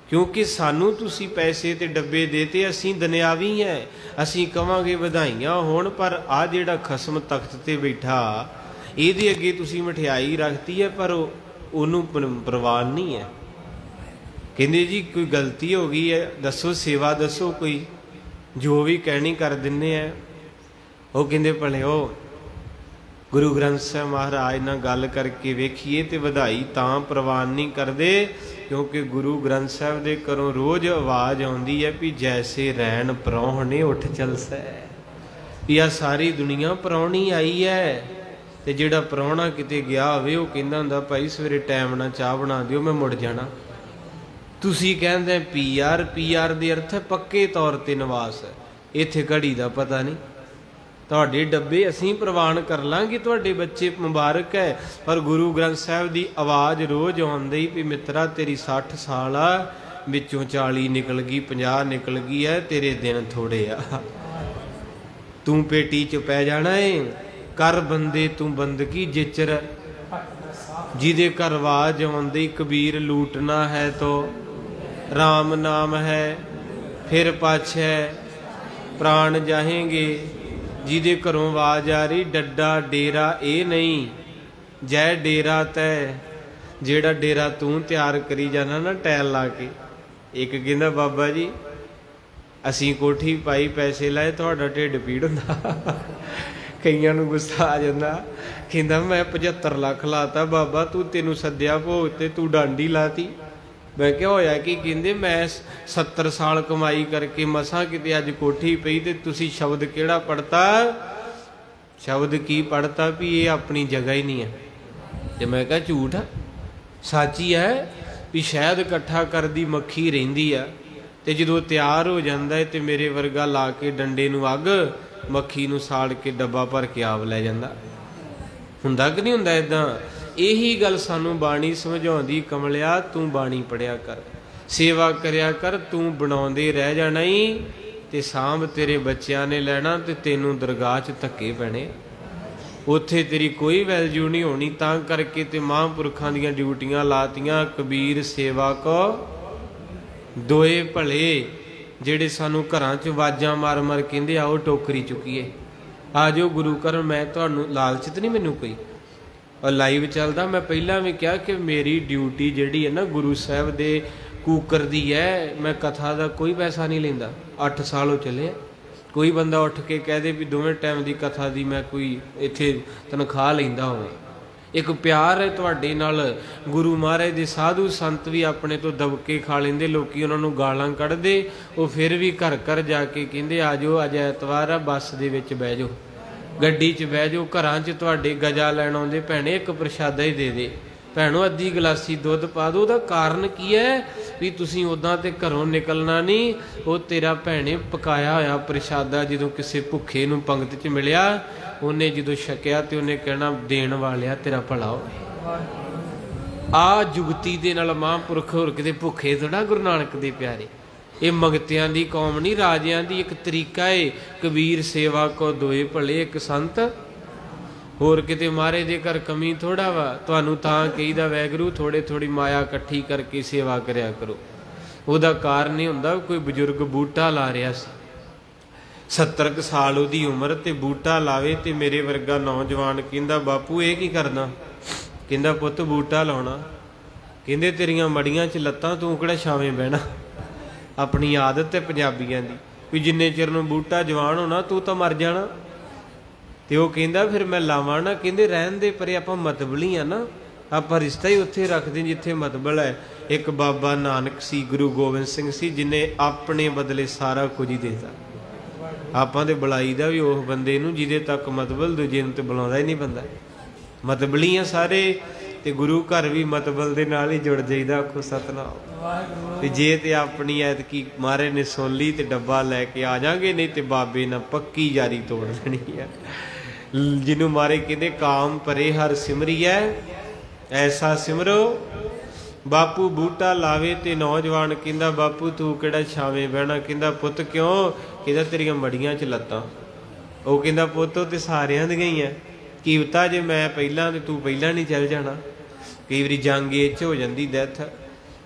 क्योंकि सानू तुसी पैसे ते डब्बे देते, असीं दुनियावी है, असीं कवांगे बधाइयां होण, पर आ जिहड़ा खसम तख्त ते बैठा इहदे अगे तुसी मठियाई रखती है, पर ओनू प्रवान नहीं है। कहते जी कोई गलती हो गई है, दसो सेवा दसो कोई, जो भी कहनी कर दिन्ने हैं। वो कहते भले हो गुरु ग्रंथ साहब महाराज नाल गल करके वेखिए तो बधाई तां प्रवान नहीं करते, क्योंकि गुरु ग्रंथ साहब दे घरों रोज़ आवाज़ आउंदी है भी जैसे रैन परौहने उठ चलसै, भी आ सारी दुनिया परौहनी आई है। तो जिहड़ा परौहना किते गया होवे वो कहंदा हुंदा भाई सवेरे टाइम नाल चाह बना दिओ, मैं मुड़ जाना। तुसी कहंदे PR दे अर्थ है पक्के तौर ते निवास, इत्थे घड़ी दा पता नहीं। तुहाडे डब्बे असीं प्रवान कर लांगे, तुहाडे बच्चे मुबारक है, पर गुरु ग्रंथ साहब दी आवाज़ रोज़ आउंदी भी मित्रा तेरी 60 साल आ, विचों 40 निकल गई, 50 निकल गई है, तेरे दिन थोड़े आ, तू पेटी च पै जाना है। कर बंदे तू बंदगी जिचर, जिदे घर आवाज़ आउंदी कबीर लूटना है तो राम नाम है, फिर पाछे प्राण जाहेंगे। जिदे घरों आवाज आ रही डड्डा डेरा ये नहीं, जै डेरा तै, जेड़ा डेरा तू तैयार करी जाना ना टैल ला के। एक कहंदा बाबा जी असीं कोठी पाई पैसे लाए, तुहाडा ढिड पीड़ हुंदा। कईयां नूं गुस्सा आ जांदा, कहंदा मैं 75 लाख लाता बाबा, तू तेनू सद्दिया भोग ते तू डांडी लाती। मैं क्या होया कि कहंदे मैं 70 साल कमाई करके मसां किते अज कोठी पई, ते तुसी शब्द किहड़ा पढ़ता? शब्द की पढ़ता भी ये अपनी जगह ही नहीं है। ते मैं कहा झूठ है, सच ही है भी शहद इकट्ठा करदी मक्खी रहिंदी आ, ते जदों तैयार हो जांदा है ते मेरे वर्गा ला के डंडे नूं अग, मक्खी नूं साड़ के डब्बा भर के आप लै जांदा। हुंदा कि नहीं हुंदा इदां? यही गल सानू बाणी समझाउंदी, कमलिया तू बाणी पढ़िया कर, सेवा करया कर, तू बनाउंदे रह जाना ही, ते सांभ तेरे बच्चियां ने लैना, ते तेनू दरगाह च धक्के पैणे, उत्थे तेरी कोई वैल्यू नहीं होनी। तां करके ते महापुरखां दीयां ड्यूटियां लातियां, कबीर सेवा को दोए भले, जेड़े सानू घरां च आवाजां मार मार कहंदे आओ टोकरी चुकीए, आ जाओ गुरु घर, मैं तुहानू लालच ते नहीं मैनू कोई। और लाइव चलदा, मैं पहला भी कहा कि मेरी ड्यूटी जिहड़ी है ना गुरु साहब दे कूकर दी है, मैं कथा का कोई पैसा नहीं लेंदा। 8 साल हो चले, कोई बंदा उठ के कह दे भी दोवें टाइम की कथा दी मैं कोई इत्थे तनख्वाह लैंदा होवे। एक प्यार है तुहाडे नाल, गुरु महाराज दे साधु संत भी अपने तो दबके खा लेंदे, लोकी उन्हां नूं गालां कढदे, वो फिर भी घर घर जाके कहंदे आ जाओ अज ऐतवार आ, बस दे विच बह जाओ, गड्डी च बह जाओ, घरां च तुहाडे गजा लैण आउंदे, भैणे एक प्रशादा ही दे दे, भैणों अद्धी गलासी दुध पा दो। ਉਹਦਾ कारण की है भी तुसीं उदां ते घरों निकलना नहीं, वो तेरा भैणे पकाया होया प्रशादा जदों किसी भुखे नूं पंगत च मिलिया, उन्हें जदों छकिया तो उन्हें कहना देण वालिया तेरा भला होवे। आ जुगती दे नाल महापुरख होर किते भुखे थोड़ा गुरु नानक दे प्यारे, ये मंगतियां दी कौम नहीं, राजियां दी एक तरीका है। कबीर सेवा को दोए भले एक संत, होर किते महाराज दे घर कमी थोड़ा वा, तुहानू तां कहीदा वैगुरू थोड़े थोड़ी माया इकट्ठी करके सेवा करया करो। ਉਹਦਾ ਕਾਰਨ ਇਹ ਹੁੰਦਾ ਕੋਈ ਬਜ਼ੁਰਗ ਬੂਟਾ ਲਾ ਰਿਹਾ ਸੀ 70 ਕੁ ਸਾਲ ਉਹਦੀ ਉਮਰ ਤੇ ਬੂਟਾ ਲਾਵੇ ਤੇ ਮੇਰੇ ਵਰਗਾ ਨੌਜਵਾਨ ਕਹਿੰਦਾ ਬਾਪੂ ਇਹ ਕੀ ਕਰਨਾ? ਕਹਿੰਦਾ ਪੁੱਤ ਬੂਟਾ ਲਾਉਣਾ। ਕਹਿੰਦੇ ਤੇਰੀਆਂ ਮੜੀਆਂ 'ਚ ਲੱਤਾਂ, ਤੂੰ ਕਿਹੜਾ ਛਾਵੇਂ ਬਹਿਣਾ। ਆਪਣੀ ਆਦਤ ਹੈ ਪੰਜਾਬੀਆਂ ਦੀ ਵੀ ਜਿੰਨੇ ਚਿਰ ਨੂੰ ਬੂਟਾ ਜਵਾਨ ਹੋਣਾ ਤੂੰ ਤਾਂ ਮਰ ਜਾਣਾ। ਤੇ ਉਹ ਕਹਿੰਦਾ ਫਿਰ ਮੈਂ ਲਾਵਾਂ ਨਾ। ਕਹਿੰਦੇ ਰਹਿਣ ਦੇ ਪਰੇ, ਆਪਾਂ ਮਤਬਲੀ ਆ ਨਾ, ਆਪਾਂ ਰਿਸ਼ਤਾ ਹੀ ਉੱਥੇ ਰੱਖਦੇ ਜਿੱਥੇ ਮਤਬਲ ਹੈ। ਇੱਕ ਬਾਬਾ ਨਾਨਕ ਸੀ, ਗੁਰੂ ਗੋਬਿੰਦ ਸਿੰਘ ਸੀ, ਜਿਹਨੇ ਆਪਣੇ ਬਦਲੇ ਸਾਰਾ ਕੁਝ ਹੀ ਦੇਤਾ। ਆਪਾਂ ਤੇ ਬੁਲਾਈ ਦਾ ਵੀ ਉਹ ਬੰਦੇ ਨੂੰ ਜਿਹਦੇ ਤੱਕ ਮਤਬਲ, ਦੂਜੇ ਨੂੰ ਤੇ ਬੁਲਾਉਂਦਾ ਹੀ ਨਹੀਂ ਬੰਦਾ। ਮਤਬਲੀ ਆ ਸਾਰੇ, ਤੇ ਗੁਰੂ ਘਰ ਵੀ ਮਤਬਲ ਦੇ ਨਾਲ ਹੀ ਜੁੜ ਜਾਈਦਾ। ਆਖੋ ਸਤਨਾਮ। ਤੇ ਜੇ ਤੇ ਆਪਣੀ ਐਤਕੀ ਮਹਾਰਾਜ ਨੇ ਸੁਣ ਲਈ ਤੇ ਡੱਬਾ ਲੈ ਕੇ ਆ ਜਾਗੇ, ਨਹੀਂ ਤੇ ਬਾਬੇ ਨਾਲ ਪੱਕੀ ਯਾਰੀ ਤੋੜ ਦੇਣੀ ਹੈ। ਜਿਹਨੂੰ ਮਾਰੇ ਕਹਿੰਦੇ ਕਾਮ ਪਰੇ ਹਰ ਸਿਮਰੀਐ ਐਸਾ ਸਿਮਰੋ। ਬਾਪੂ ਬੂਟਾ ਲਾਵੇ ਤੇ ਨੌਜਵਾਨ ਕਹਿੰਦਾ ਬਾਪੂ ਤੂੰ ਕਿਹੜਾ ਛਾਵੇਂ ਬਹਿਣਾ? ਕਹਿੰਦਾ ਪੁੱਤ ਕਿਉਂ? ਕਹਿੰਦਾ ਤੇਰੀਆਂ ਮੜੀਆਂ 'ਚ ਲੱਤਾਂ। ਉਹ ਕਹਿੰਦਾ ਪੁੱਤ ਤੇ ਸਾਰਿਆਂ ਦੀਆਂ ਹੀ ਹੈ, ਕੀ ਪਤਾ ਜੇ ਮੈਂ ਪਹਿਲਾਂ ਤੇ ਤੂੰ ਪਹਿਲਾਂ ਨਹੀਂ ਚੱਲ ਜਾਣਾ। ਕਈ ਵਾਰੀ ਜੰਗ ਇਹ 'ਚ ਹੋ ਜਾਂਦੀ ਡੈਥ।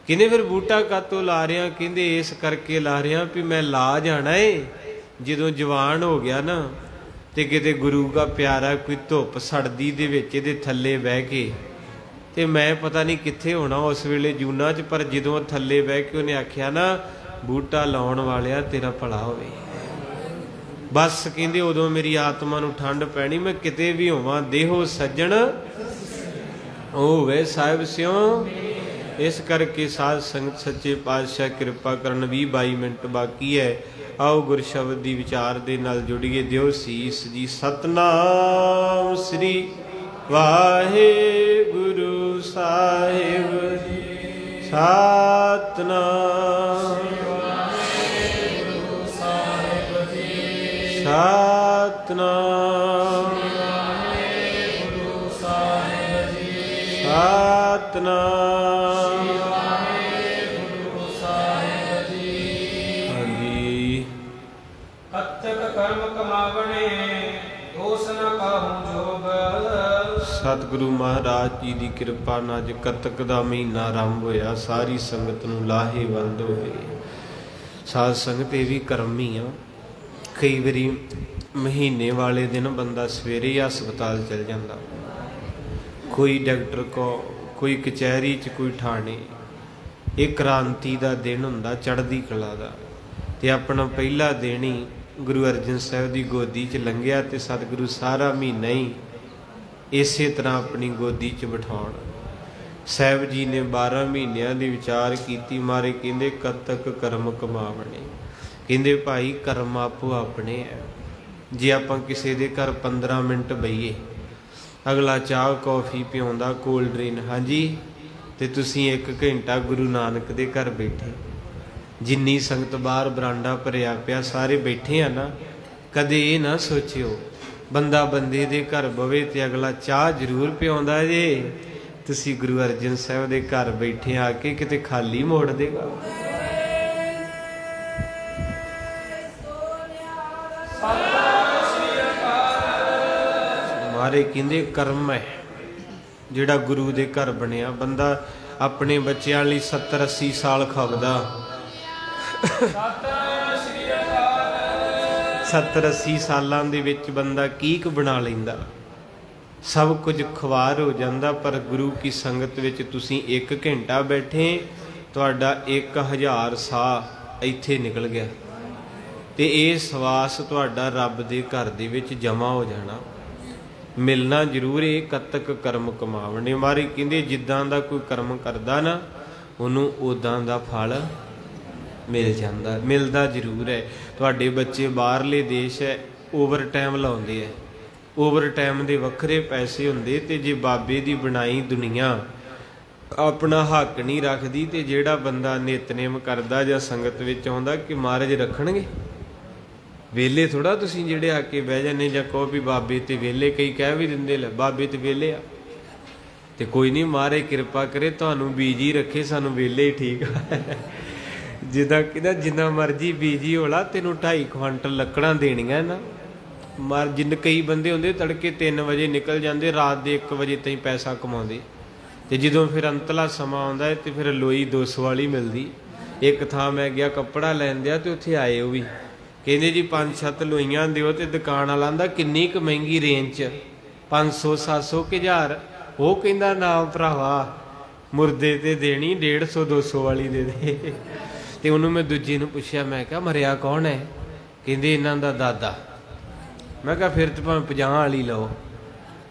ਕਹਿੰਦੇ ਫਿਰ ਬੂਟਾ ਕਾਤੋਂ ਲਾ ਰਿਹਾ? ਕਹਿੰਦੇ ਇਸ ਕਰਕੇ ਲਾ ਰਿਹਾ ਵੀ ਮੈਂ ਲਾ ਜਾਣਾ ਏ ਜਦੋਂ ਜਵਾਨ ਹੋ ਗਿਆ ਨਾ, ਤੇ ਕਿਤੇ ਗੁਰੂ ਦਾ ਪਿਆਰਾ ਕੋਈ ਧੁੱਪ ਸੜਦੀ ਦੇ ਵਿੱਚ ਇਹਦੇ ਥੱਲੇ ਬਹਿ ਕੇ, ਤੇ ਮੈਂ ਪਤਾ ਨਹੀਂ ਕਿੱਥੇ ਹੋਣਾ ਉਸ ਵੇਲੇ ਜੂਨਾਂ 'ਚ। ਪਰ ਜਦੋਂ ਥੱਲੇ ਬਹਿ ਕੇ ਉਹਨੇ ਆਖਿਆ ਨਾ ਬੂਟਾ ਲਾਉਣ ਵਾਲਿਆ ਤੇਰਾ ਭਲਾ ਹੋਵੇ, ਬਸ ਕਹਿੰਦੇ ਉਦੋਂ ਮੇਰੀ ਆਤਮਾ ਨੂੰ ਠੰਡ ਪੈਣੀ। ਮੈਂ ਕਿਤੇ ਵੀ ਹੋਵਾਂ ਦੇਹੋ ਸੱਜਣ ਹੋਵੇ ਸਾਹਿਬ ਸਿਉ। ਇਸ ਕਰਕੇ ਸਾਧ ਸੰਗਤ ਸੱਚੇ ਪਾਤਸ਼ਾਹ ਕਿਰਪਾ ਕਰਨ। 20-22 ਮਿੰਟ ਬਾਕੀ ਹੈ। ਆਓ ਗੁਰ ਸ਼ਬਦ ਦੀ ਵਿਚਾਰ ਦੇ ਨਾਲ ਜੁੜੀਏ। ਦਿਓ ਸੀਸ ਜੀ। ਸਤਨਾਮ ਸ੍ਰੀ ਵਾਹਿਗੁਰੂ ਸਾਹਿਬ ਜੀ। ਸਤਨਾਮ ਵਾਹਿਗੁਰੂ ਸਾਹਿਬ ਜੀ। ਸਤਨਾਮ ਵਾਹਿਗੁਰੂ ਸਾਹਿਬ ਜੀ। ਸਤਨਾਮ ਵਾਹਿਗੁਰੂ ਸਾਹਿਬ ਜੀ। ਹਾਂਜੀ। ਕਤਕ ਕਰਮ ਕਮਾਵਣੇ ਦੋਸ ਨ ਕਾਹੂ ਜੋਗ। ਸਤਿਗੁਰੂ ਮਹਾਰਾਜ ਜੀ ਦੀ ਕਿਰਪਾ ਨਾਲ ਅੱਜ ਕੱਤਕ ਦਾ ਮਹੀਨਾ ਆਰੰਭ ਹੋਇਆ। ਸਾਰੀ ਸੰਗਤ ਨੂੰ ਲਾਹੇਵੰਦ ਹੋਵੇ। ਸਾਧ ਸੰਗਤ ਇਹ ਵੀ ਕਰਮ ਹੀ ਆ। ਕਈ ਵਾਰੀ ਮਹੀਨੇ ਵਾਲੇ ਦਿਨ ਬੰਦਾ ਸਵੇਰੇ ਹੀ ਹਸਪਤਾਲ ਚਲ ਜਾਂਦਾ, ਕੋਈ ਡਾਕਟਰ ਕੋ, ਕੋਈ ਕਚਹਿਰੀ 'ਚ, ਕੋਈ ਥਾਣੇ। ਇਹ ਕ੍ਰਾਂਤੀ ਦਾ ਦਿਨ ਹੁੰਦਾ, ਚੜ੍ਹਦੀ ਕਲਾ ਦਾ। ਤੇ ਆਪਣਾ ਪਹਿਲਾ ਦਿਨ ਹੀ ਗੁਰੂ ਅਰਜਨ ਸਾਹਿਬ ਦੀ ਗੋਦੀ 'ਚ ਲੰਘਿਆ ਤੇ ਸਤਿਗੁਰੂ ਸਾਰਾ ਮਹੀਨਾ ਹੀ ਇਸੇ ਤਰ੍ਹਾਂ ਆਪਣੀ ਗੋਦੀ 'ਚ ਬਿਠਾਉਣ। ਸਾਹਿਬ ਜੀ ਨੇ 12 ਮਹੀਨਿਆਂ ਦੀ ਵਿਚਾਰ ਕੀਤੀ। ਮਾਰੇ ਕਹਿੰਦੇ ਕਤਕ ਕਰਮ ਕਮਾਵਣੇ। ਕਹਿੰਦੇ ਭਾਈ ਕਰਮ ਆਪੋ ਆਪਣੇ ਹੈ। ਜੇ ਆਪਾਂ ਕਿਸੇ ਦੇ ਘਰ 15 ਮਿੰਟ ਬਈਏ, ਅਗਲਾ ਚਾਹ ਕੌਫੀ ਪਿਆਉਂਦਾ, ਕੋਲਡ ਡਰਿੰਕ, ਹਾਂਜੀ, ਤੇ ਤੁਸੀਂ 1 ਘੰਟਾ ਗੁਰੂ ਨਾਨਕ ਦੇ ਘਰ ਬੈਠੇ। ਜਿੰਨੀ ਸੰਗਤ ਬਾਹਰ ਬਰਾਂਡਾ ਭਰਿਆ ਪਿਆ, ਸਾਰੇ ਬੈਠੇ ਆ ਨਾ। ਕਦੇ ਇਹ ਨਾ ਸੋਚਿਓ ਬੰਦਾ ਬੰਦੇ ਦੇ ਘਰ ਬਵੇ ਤੇ ਅਗਲਾ ਚਾਹ ਜ਼ਰੂਰ ਪਿਆਉਂਦਾ ਜੇ, ਤੁਸੀਂ ਗੁਰੂ ਅਰਜਨ ਸਾਹਿਬ ਦੇ ਘਰ ਬੈਠੇ ਆ ਕੇ ਕਿਤੇ ਖਾਲੀ ਮੋੜ ਦੇਗਾ। ਮਾਰੇ ਕਹਿੰਦੇ ਕਰਮ ਹੈ ਜਿਹੜਾ ਗੁਰੂ ਦੇ ਘਰ ਬਣਿਆ। ਬੰਦਾ ਆਪਣੇ ਬੱਚਿਆਂ ਲਈ 70-80 ਸਾਲ ਖਪਦਾ। 70-80 ਸਾਲਾਂ ਦੇ ਵਿੱਚ ਬੰਦਾ ਕੀ ਕੁ ਬਣਾ ਲੈਂਦਾ, ਸਭ ਕੁਝ ਖੁਆਰ ਹੋ ਜਾਂਦਾ। ਪਰ ਗੁਰੂ ਕੀ ਸੰਗਤ ਵਿੱਚ ਤੁਸੀਂ 1 ਘੰਟਾ ਬੈਠੇ, ਤੁਹਾਡਾ 1000 ਸਾਹ ਇੱਥੇ ਨਿਕਲ ਗਿਆ ਤੇ ਇਹ ਸਵਾਸ ਤੁਹਾਡਾ ਰੱਬ ਦੇ ਘਰ ਦੇ ਵਿੱਚ ਜਮਾ ਹੋ ਜਾਣਾ। ਮਿਲਣਾ ਜ਼ਰੂਰ। ਇਹ ਕਤਕ ਕਰਮ ਕਮਾਵਣੇ। ਮਾਰੇ ਕਹਿੰਦੇ ਜਿੱਦਾਂ ਦਾ ਕੋਈ ਕਰਮ ਕਰਦਾ ਨਾ, ਉਹਨੂੰ ਉਦਾਂ ਦਾ ਫਲ ਮਿਲ ਜਾਂਦਾ, ਮਿਲਦਾ ਜ਼ਰੂਰ ਹੈ। ਤੁਹਾਡੇ ਬੱਚੇ ਬਾਹਰਲੇ ਦੇਸ਼ ਹੈ, ਓਵਰ ਟਾਈਮ ਲਾਉਂਦੇ ਹੈ। ਓਵਰ ਟਾਈਮ ਦੇ ਵੱਖਰੇ ਪੈਸੇ ਹੁੰਦੇ। ਤੇ ਜੇ ਬਾਬੇ ਦੀ ਬਣਾਈ ਦੁਨੀਆ ਆਪਣਾ ਹੱਕ ਨਹੀਂ ਰੱਖਦੀ, ਤੇ ਜਿਹੜਾ ਬੰਦਾ ਨਿਤਨੇਮ ਕਰਦਾ ਜਾਂ ਸੰਗਤ ਵਿੱਚ ਆਉਂਦਾ, ਕਿ ਮਹਾਰਾਜ ਰੱਖਣਗੇ? ਵੇਲੇ ਥੋੜਾ ਤੁਸੀਂ ਜਿਹੜੇ ਆ ਕੇ ਬਹਿ ਜਾਂਦੇ ਜਾਂ ਕਹੋ ਵੀ ਬਾਬੇ ਤੇ ਵੇਲੇ। ਕਈ ਕਹਿ ਵੀ ਦਿੰਦੇ ਲੈ ਬਾਬੇ ਤੇ ਵੇਲੇ ਆ। ਤੇ ਕੋਈ ਨਹੀਂ, ਮਹਾਰਾਜ ਕਿਰਪਾ ਕਰੇ ਤੁਹਾਨੂੰ ਬੀਜੀ ਰੱਖੇ, ਸਾਨੂੰ ਵੇਲੇ ਹੀ ਠੀਕ ਆ। ਜਿੱਦਾਂ ਕਹਿੰਦਾ ਜਿੰਨਾ ਮਰਜੀ ਬੀਜੀ ਹੋਲਾ, ਤੈਨੂੰ 2.5 ਕੁਆਂਟਲ ਲੱਕੜਾਂ ਦੇਣੀਆਂ ਨਾ। ਮਰ ਜਿੰਨ ਕਈ ਬੰਦੇ ਹੁੰਦੇ ਤੜਕੇ 3 ਵਜੇ ਨਿਕਲ ਜਾਂਦੇ, ਰਾਤ ਦੇ 1 ਵਜੇ ਤਾਈਂ ਪੈਸਾ ਕਮਾਉਂਦੇ। ਤੇ ਜਦੋਂ ਫਿਰ ਅੰਤਲਾ ਸਮਾਂ ਆਉਂਦਾ ਹੈ ਤੇ ਫਿਰ ਲੋਈ 200 ਵਾਲੀ ਮਿਲਦੀ। एक थां मैं गया कपड़ा लैन दिया तो उत्थे आए वो भी कहते जी 5-7 लोइयां दिओ तो दुकान वाला आंदा किन्नी क महंगी रेंज च 500-700 कि 1000 वो कहंदा ना भरावा मुर्दे ते देनी 150-200 वाली दे दे। तो उन्होंने मैं दूजे नूं पुछया मैं क्या मरिया कौन है कहंदे इन्हां दा दादा। मैं क्या फिर तो भावें 50 वाली लो।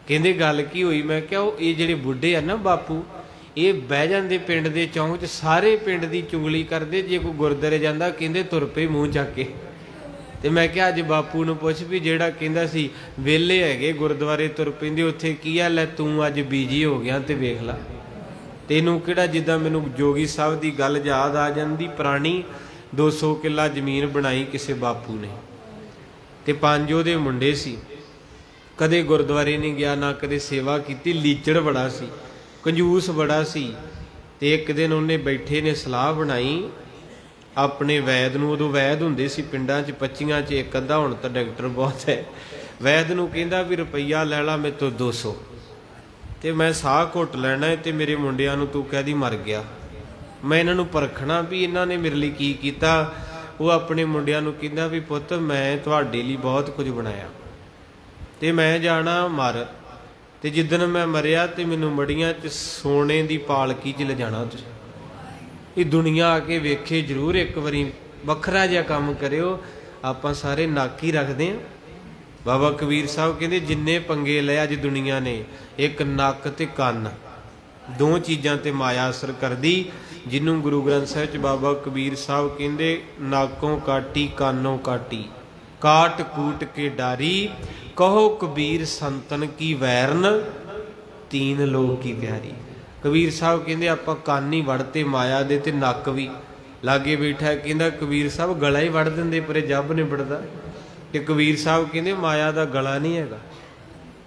कहंदे गल की हुई मैं क्या ये जिहड़े बुढ़े आ ना बापू ये बह जाते पिंड के चौंक च सारे पिंड की चुंगली करते जे कोई गुरद्वारे जाता कहते तुर पे मूँह चक के। तो मैं क्या अज बापू नूं पुछ भी जिहड़ा कहंदा सी वेले हैगे गुरद्वारे तुर पैंदे उत्थे की आ लै तूं अज बिजी हो गया तो वेख ला तैनूं किहड़ा जिद्दां मैनूं जोगी साहब की गल याद आ जाती पुरानी 200 किला जमीन बनाई किसी बापू ने ते 5 ਉਹਦੇ मुंडे सी कदे गुरद्वारे नहीं गया ना कदे सेवा की लीचड़ बड़ा सी कंजूस बड़ा सी। ते एक दिन उन्हें बैठे ने सलाह बनाई अपने वैद नूं उदों वैद हुंदे सी पिंडां च 25 च एक अद्धा हुण तां डॉक्टर बहुत है वैद नूं कहंदा भी रुपया लै ला मेरे तो 200 ते मैं साह घुट लैना है ते मेरे मुंडियां नूं तूं कहदी मर गया। मैं इन्हां नूं परखना भी इन्हां ने मेरे लिए की कीता। वो अपने मुंडियां नूं कहंदा भी पुੱਤ मैं तुहाडे लई बहुत कुछ बनाया ते मैं जाना मर ते जिदन मैं मरिया तो मैनू मड़ियां च सोने की पालकी च ले जाना तुसीं ये दुनिया आके वेखे जरूर एक बारी वखरा जिहा काम करियो। आपां सारे नक ही रखते हैं। बाबा कबीर साहब कहते जिन्ने पंगे ले अज दुनिया ने एक नक ते कन्न दो चीज़ां ते माया असर करदी जिन्हों गुरु ग्रंथ साहिब च बाबा कबीर साहब कहते नाकों काटी कानों काटी काट कूट के डारी कहो कबीर संतन की वैरन 3 लोग की प्यारी। कबीर साहब कहते आप कान ही वड़ते माया दे ते नक भी लागे बैठा कहता कबीर साहब गला ही वड़ देंदे पर जब नहीं बढ़ता। कि कबीर साहब कहते माया का गला नहीं है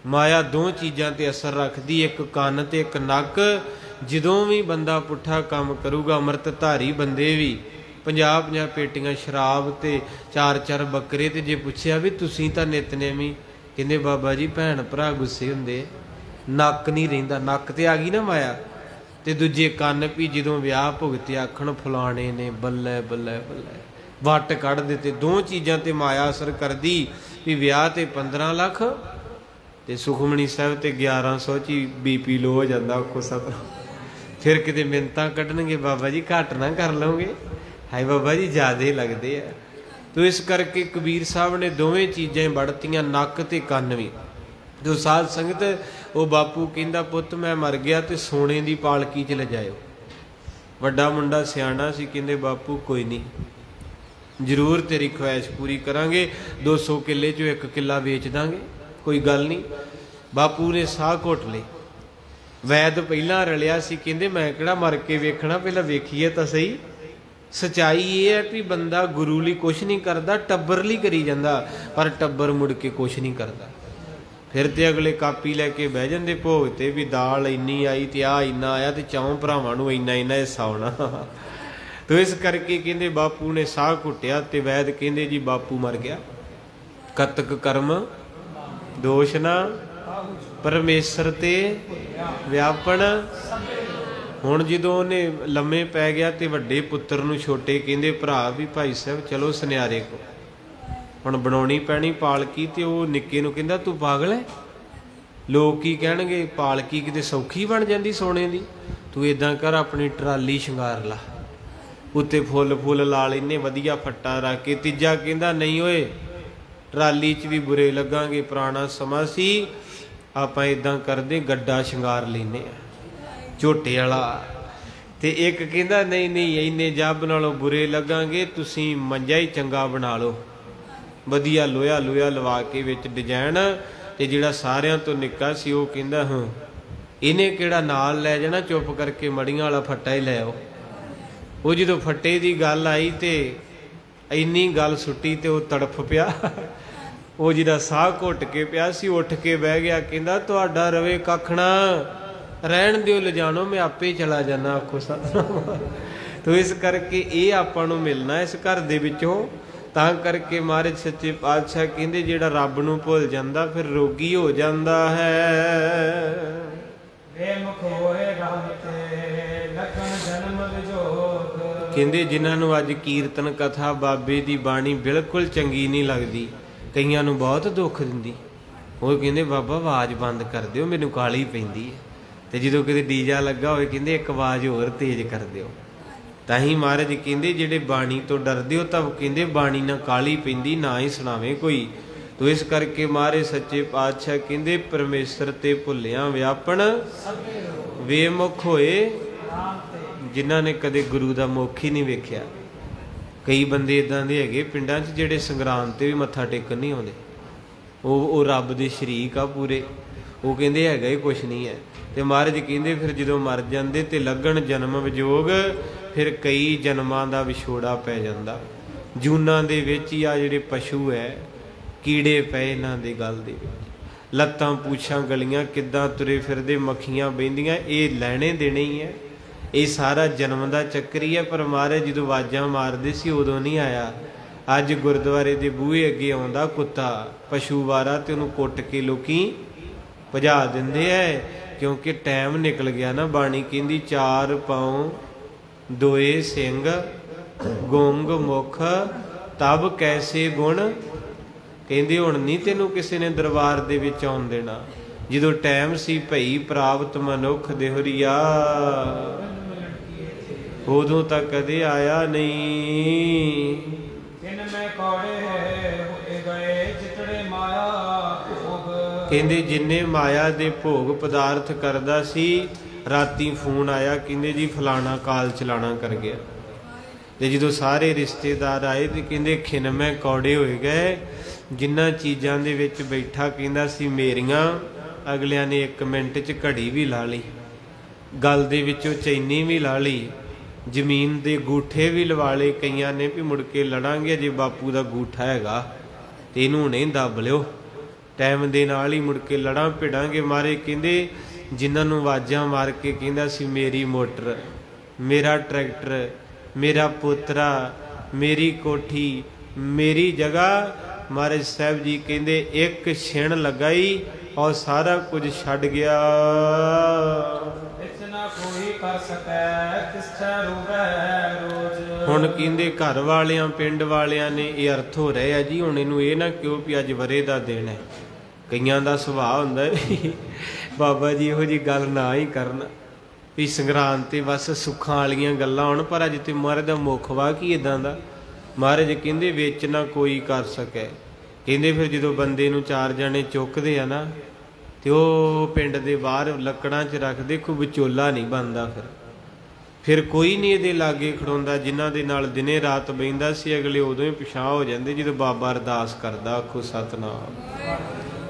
माया 2 चीज़ों ते असर रखती एक कान ते एक नक। जदों भी बंदा पुट्ठा काम करूगा अमृतधारी बंदे भी 50-50 पेटियां शराब ते 4-4 बकरे ते जे पुछया भी तुसीं तां नितनेमी कहंदे बाबा जी भैन भरा गुस्से हुंदे नक नहीं रहिंदा नक ते आ गई ना माया। ते दूजे कन्न भी जदों विआह भुगते आखण फलाणे ने बल्ले बल्ले बल्ले वट कढ़ दिते। 2 चीज़ां ते माया असर करदी भी विआह ते 15 लाख ते सुखमणी साहब ते 1100 च ही BP लो हो जाता आखो सतनाम। फिर किते मिन्नतां कढ़णगे बाबा जी घट ना कर लओगे हाय बाबा जी ज़्यादा ही लगते हैं। तो इस करके कबीर साहब ने दोवें चीज़ें बढ़तियां नक ते कन्न भी। जो साध संगत वो बापू कहंदा पुੱਤ मैं मर गया तो सोने की पालकी च ले जाओ। वड्डा मुंडा सियाणा सी कहंदे बापू कोई नहीं जरूर तेरी ख्वाहिश पूरी करांगे 200 किले चो 1 किला बेच देंगे कोई गल नहीं। बापू ने साह घुट ले वैद पहला रलिया सी कहंदे मैं किहड़ा मर के वेखना पहला वेखीए तो सही। सच्चाई ये है कि बंदा गुरु लिए कुछ नहीं करता टब्बर लिए करी जाता पर टब्बर मुड़ के कुछ नहीं करता। फिर तो अगले कापी लैके बह जाते भोग ते भी दाल इन्नी आई तो आ इन्ना आया तो 4 भरावां नूं इन्ना इन्ना हिस्सा होना। तो इस करके कहंदे बापू ने साह घुटिया तो वैद कहंदे जी बापू मर गया कतक कर्म दोष ना परमेसर ते व्यापण। हुण जदों ने लम्मे पै गया तो वड्डे पुत्र नूं छोटे कहंदे भरा भी भाई साहब चलो सुनियारे को हुण बनाउणी पैणी पालकी। तो वो निक्के नूं कहंदा तू पागल है लोग की कहणगे पालकी किते सौखी बन जाती सोने की तू इदां कर अपनी ट्राली शंगार ला उत्ते फुल फुल ला लैने वधिया फट्टा रख के। तीजा कहंदा नहीं ओए ट्राली च भी बुरे लगांगे पुराना समा सी आपां इदां करदे गड्डा शंगार लैने झोटे वाला। ते एक कहंदा नहीं नहीं इन्ने जब नालों बुरे लगांगे तुसीं मंजा ही चंगा बना लो वधिया लोहा लोहा लवा के विच डिजाइन। ते जिहड़ा सारियां तो निक्का सी वो कहंदा हाँ इन्हें किहड़ा नाल लै जाना चुप करके मड़ियां वाला फट्टा ही लै आओ। वो जो फट्टे की गल आई तो इन्नी गल सुट्टी तो वह तड़फ पिया। वो जिहड़ा साह घुट के पिया सी उठ के बह गया कहंदा तुहाडा रवे कख ना रहन दिओ ले जानो मैं आपे चला जाना आखो सतनाम। तो इस करके ये आपां नूं मिलना इस घर दे विचों तां करके महाराज सच्चे पातशाह कहंदे जिहड़ा रब नूं भुल जांदा फिर रोगी हो जांदा है। ਕਹਿੰਦੇ ਜਿਨ੍ਹਾਂ ਨੂੰ ਅੱਜ ਕੀਰਤਨ ਕਥਾ ਬਾਬੇ ਦੀ ਬਾਣੀ ਬਿਲਕੁਲ ਚੰਗੀ ਨਹੀਂ ਲੱਗਦੀ, ਕਈਆਂ ਨੂੰ ਬਹੁਤ ਦੁੱਖ ਦਿੰਦੀ, ਉਹ ਕਹਿੰਦੇ ਬਾਬਾ ਆਵਾਜ਼ ਬੰਦ ਕਰ ਦਿਓ, ਮੈਨੂੰ ਕਾਹਲੀ ਪੈਂਦੀ ਹੈ। ਤੇ ਜਦੋਂ ਕਿਤੇ ਡੀਜਾ ਲੱਗਾ ਹੋਵੇ ਕਹਿੰਦੇ ਇੱਕ ਆਵਾਜ਼ ਹੋਰ ਤੇਜ਼ ਕਰ ਦਿਓ। ਤਾਂ ਹੀ ਮਹਾਰਾਜ ਕਹਿੰਦੇ ਜਿਹੜੇ ਬਾਣੀ ਤੋਂ ਡਰਦੇ ਹੋ ਤਾਂ ਕਹਿੰਦੇ ਬਾਣੀ ਨਾ ਕਾਹਲੀ ਪੈਂਦੀ, ਨਾ ਹੀ ਸੁਣਾਵੇ ਕੋਈ। ਤੋ ਇਸ ਕਰਕੇ ਮਹਾਰਾਜ ਸੱਚੇ ਪਾਤਸ਼ਾਹ ਕਹਿੰਦੇ ਪਰਮੇਸ਼ਰ ਤੇ ਭੁੱਲਿਆ ਵਿਆਪਣ ਵੇਮੁਖ ਹੋਏ, ਜਿਨ੍ਹਾਂ ਨੇ ਕਦੇ ਗੁਰੂ ਦਾ ਮੁਖ ਹੀ ਨਹੀਂ ਵੇਖਿਆ। ਕਈ ਬੰਦੇ ਇੱਦਾਂ ਦੇ ਹੈਗੇ ਪਿੰਡਾਂ 'ਚ ਜਿਹੜੇ ਸੰਗਰਾਂਦ ਤੇ ਵੀ ਮੱਥਾ ਟੇਕਣ ਨਹੀਂ ਆਉਂਦੇ, ਉਹ ਰੱਬ ਦੇ ਸ਼ਰੀਕ ਆ ਪੂਰੇ, ਉਹ ਕਹਿੰਦੇ ਹੈਗਾ ਹੀ ਕੁਛ ਨਹੀਂ ਹੈ। ਤੇ ਮਹਾਰਾਜ ਕਹਿੰਦੇ ਫਿਰ ਜਦੋਂ ਮਰ ਜਾਂਦੇ ਤੇ ਲੱਗਣ ਜਨਮ ਵਿਜੋਗ, ਫਿਰ ਕਈ ਜਨਮਾਂ ਦਾ ਵਿਛੋੜਾ ਪੈ ਜਾਂਦਾ। ਜੂਨਾਂ ਦੇ ਵਿੱਚ ਹੀ ਆ ਜਿਹੜੇ ਪਸ਼ੂ ਹੈ ਕੀੜੇ ਪਏ ਇਹਨਾਂ ਦੇ ਗਲ ਦੇ ਵਿੱਚ, ਲੱਤਾਂ ਪੂਛਾਂ ਗਲੀਆਂ ਕਿੱਦਾਂ ਤੁਰੇ ਫਿਰਦੇ, ਮੱਖੀਆਂ ਬਹਿੰਦੀਆਂ, ਇਹ ਲੈਣੇ ਦੇਣੇ ਹੀ ਹੈ। ਇਹ ਸਾਰਾ ਜਨਮ ਦਾ ਚੱਕਰ ਹੀ ਹੈ। ਪਰ ਮਹਾਰਾਜ ਜਦੋਂ ਆਵਾਜ਼ਾਂ ਮਾਰਦੇ ਸੀ ਉਦੋਂ ਨਹੀਂ ਆਇਆ। ਅੱਜ ਗੁਰਦੁਆਰੇ ਦੇ ਬੂਹੇ ਅੱਗੇ ਆਉਂਦਾ ਕੁੱਤਾ ਪਸ਼ੂ ਵਾਰਾ ਤੇ ਉਹਨੂੰ ਕੁੱਟ ਕੇ ਲੋਕੀ ਭਜਾ ਦਿੰਦੇ ਐ, ਕਿਉਂਕਿ ਟਾਈਮ ਨਿਕਲ ਗਿਆ ਨਾ। ਬਾਣੀ ਕਹਿੰਦੀ 4 ਪਾਉ 2 ਸਿੰਘ ਗੁੰਗ ਮੁਖ ਤਬ ਕੈਸੇ ਗੁਣ, ਕਹਿੰਦੇ ਹੁਣ ਨਹੀਂ ਤੈਨੂੰ ਕਿਸੇ ਨੇ ਦਰਬਾਰ ਦੇ ਵਿੱਚ ਆਉਣ ਦੇਣਾ। ਜਦੋਂ ਟਾਈਮ ਸੀ ਭਈ ਪ੍ਰਾਪਤ ਮਨੁੱਖ ਦੇਹੁਰੀਆ, ਉਦੋਂ ਤਾਂ ਕਦੇ ਆਇਆ ਨਹੀਂ। ਕਹਿੰਦੇ ਜਿੰਨੇ ਮਾਇਆ ਦੇ ਭੋਗ ਪਦਾਰਥ ਕਰਦਾ ਸੀ, ਰਾਤੀ ਫੋਨ ਆਇਆ ਕਹਿੰਦੇ ਜੀ ਫਲਾਣਾ ਕਾਲ ਚਲਾਣਾ ਕਰ ਗਿਆ। ਤੇ ਜਦੋਂ ਸਾਰੇ ਰਿਸ਼ਤੇਦਾਰ ਆਏ ਤੇ ਕਹਿੰਦੇ ਖਿਨਮੈ ਕੌੜੇ ਹੋਏ ਗਏ। ਜਿਨ੍ਹਾਂ ਚੀਜ਼ਾਂ ਦੇ ਵਿੱਚ ਬੈਠਾ ਕਹਿੰਦਾ ਸੀ ਮੇਰੀਆਂ, ਅਗਲਿਆਂ ਨੇ 1 ਮਿੰਟ 'ਚ ਘੜੀ ਵੀ ਲਾ ਲਈ, ਗਲ ਦੇ ਵਿੱਚੋਂ ਚੈਨੀ ਵੀ ਲਾ ਲਈ, ਜ਼ਮੀਨ ਦੇ ਗੂਠੇ ਵੀ ਲਵਾ ਲਏ। ਕਈਆਂ ਨੇ ਵੀ ਮੁੜ ਕੇ ਲੜਾਂਗੇ, ਜੇ ਬਾਪੂ ਦਾ ਗੂਠਾ ਹੈਗਾ ਤੇ ਇਹਨੂੰ ਹੁਣੇ ਦੱਬ ਲਿਓ, ਟਾਈਮ ਦੇ ਨਾਲ ਹੀ ਮੁੜ ਕੇ ਲੜਾਂ ਭਿੜਾਂਗੇ। ਮਾਰੇ ਕਹਿੰਦੇ ਜਿਨ੍ਹਾਂ ਨੂੰ ਆਵਾਜ਼ਾਂ ਮਾਰ ਕੇ ਕਹਿੰਦਾ ਸੀ ਮੇਰੀ ਮੋਟਰ, ਮੇਰਾ ਟਰੈਕਟਰ, ਮੇਰਾ ਪੋਤਰਾ, ਮੇਰੀ ਕੋਠੀ, ਮੇਰੀ ਜਗ੍ਹਾ, ਮਹਾਰਾਜ ਸਾਹਿਬ ਜੀ ਕਹਿੰਦੇ 1 ਛਿਣ ਲਗਾਈ ਔਰ ਸਾਰਾ ਕੁਝ ਛੱਡ ਗਿਆ। ਹੁਣ ਕਹਿੰਦੇ ਘਰ ਵਾਲਿਆਂ ਪਿੰਡ ਵਾਲਿਆਂ ਨੇ ਇਹ ਅਰਥ ਹੋ ਰਹੇ ਆ ਜੀ। ਹੁਣ ਇਹਨੂੰ ਇਹ ਨਾ ਕਿਉਂ ਵੀ ਅੱਜ ਵਰੇ ਦਾ ਦਿਨ ਹੈ। ਕਈਆਂ ਦਾ ਸੁਭਾਅ ਹੁੰਦਾ ਬਾਬਾ ਜੀ ਇਹੋ ਜਿਹੀ ਗੱਲ ਨਾ ਹੀ ਕਰਨ ਵੀ ਸੰਗਰਾਂਦ ਤੇ ਬਸ ਸੁੱਖਾਂ ਵਾਲੀਆਂ ਗੱਲਾਂ ਹੋਣ, ਪਰ ਅੱਜ ਤੇ ਮਹਾਰਾਜ ਦਾ ਮੁੱਖ ਵਾ ਕੀ ਇੱਦਾਂ ਦਾ। ਮਹਾਰਾਜ ਕਹਿੰਦੇ ਵਿੱਚ ਨਾ ਕੋਈ ਕਰ ਸਕੇ। ਕਹਿੰਦੇ ਫਿਰ ਜਦੋਂ ਬੰਦੇ ਨੂੰ 4 ਜਣੇ ਚੁੱਕਦੇ ਆ ਨਾ ਤੇ ਉਹ ਪਿੰਡ ਦੇ ਬਾਹਰ ਲੱਕੜਾਂ 'ਚ ਰੱਖਦੇ, ਕੋਈ ਵਿਚੋਲਾ ਨਹੀਂ ਬਣਦਾ। ਫਿਰ ਕੋਈ ਨਹੀਂ ਇਹਦੇ ਲਾਗੇ ਖੜਾਉਂਦਾ। ਜਿਨ੍ਹਾਂ ਦੇ ਨਾਲ ਦਿਨੇ ਰਾਤ ਬਹਿੰਦਾ ਸੀ ਅਗਲੇ ਉਦੋਂ ਹੀ ਪਿਛਾਂਹ ਹੋ ਜਾਂਦੇ ਜਦੋਂ ਬਾਬਾ ਅਰਦਾਸ ਕਰਦਾ ਆਖੋ ਸਤਨਾਮ।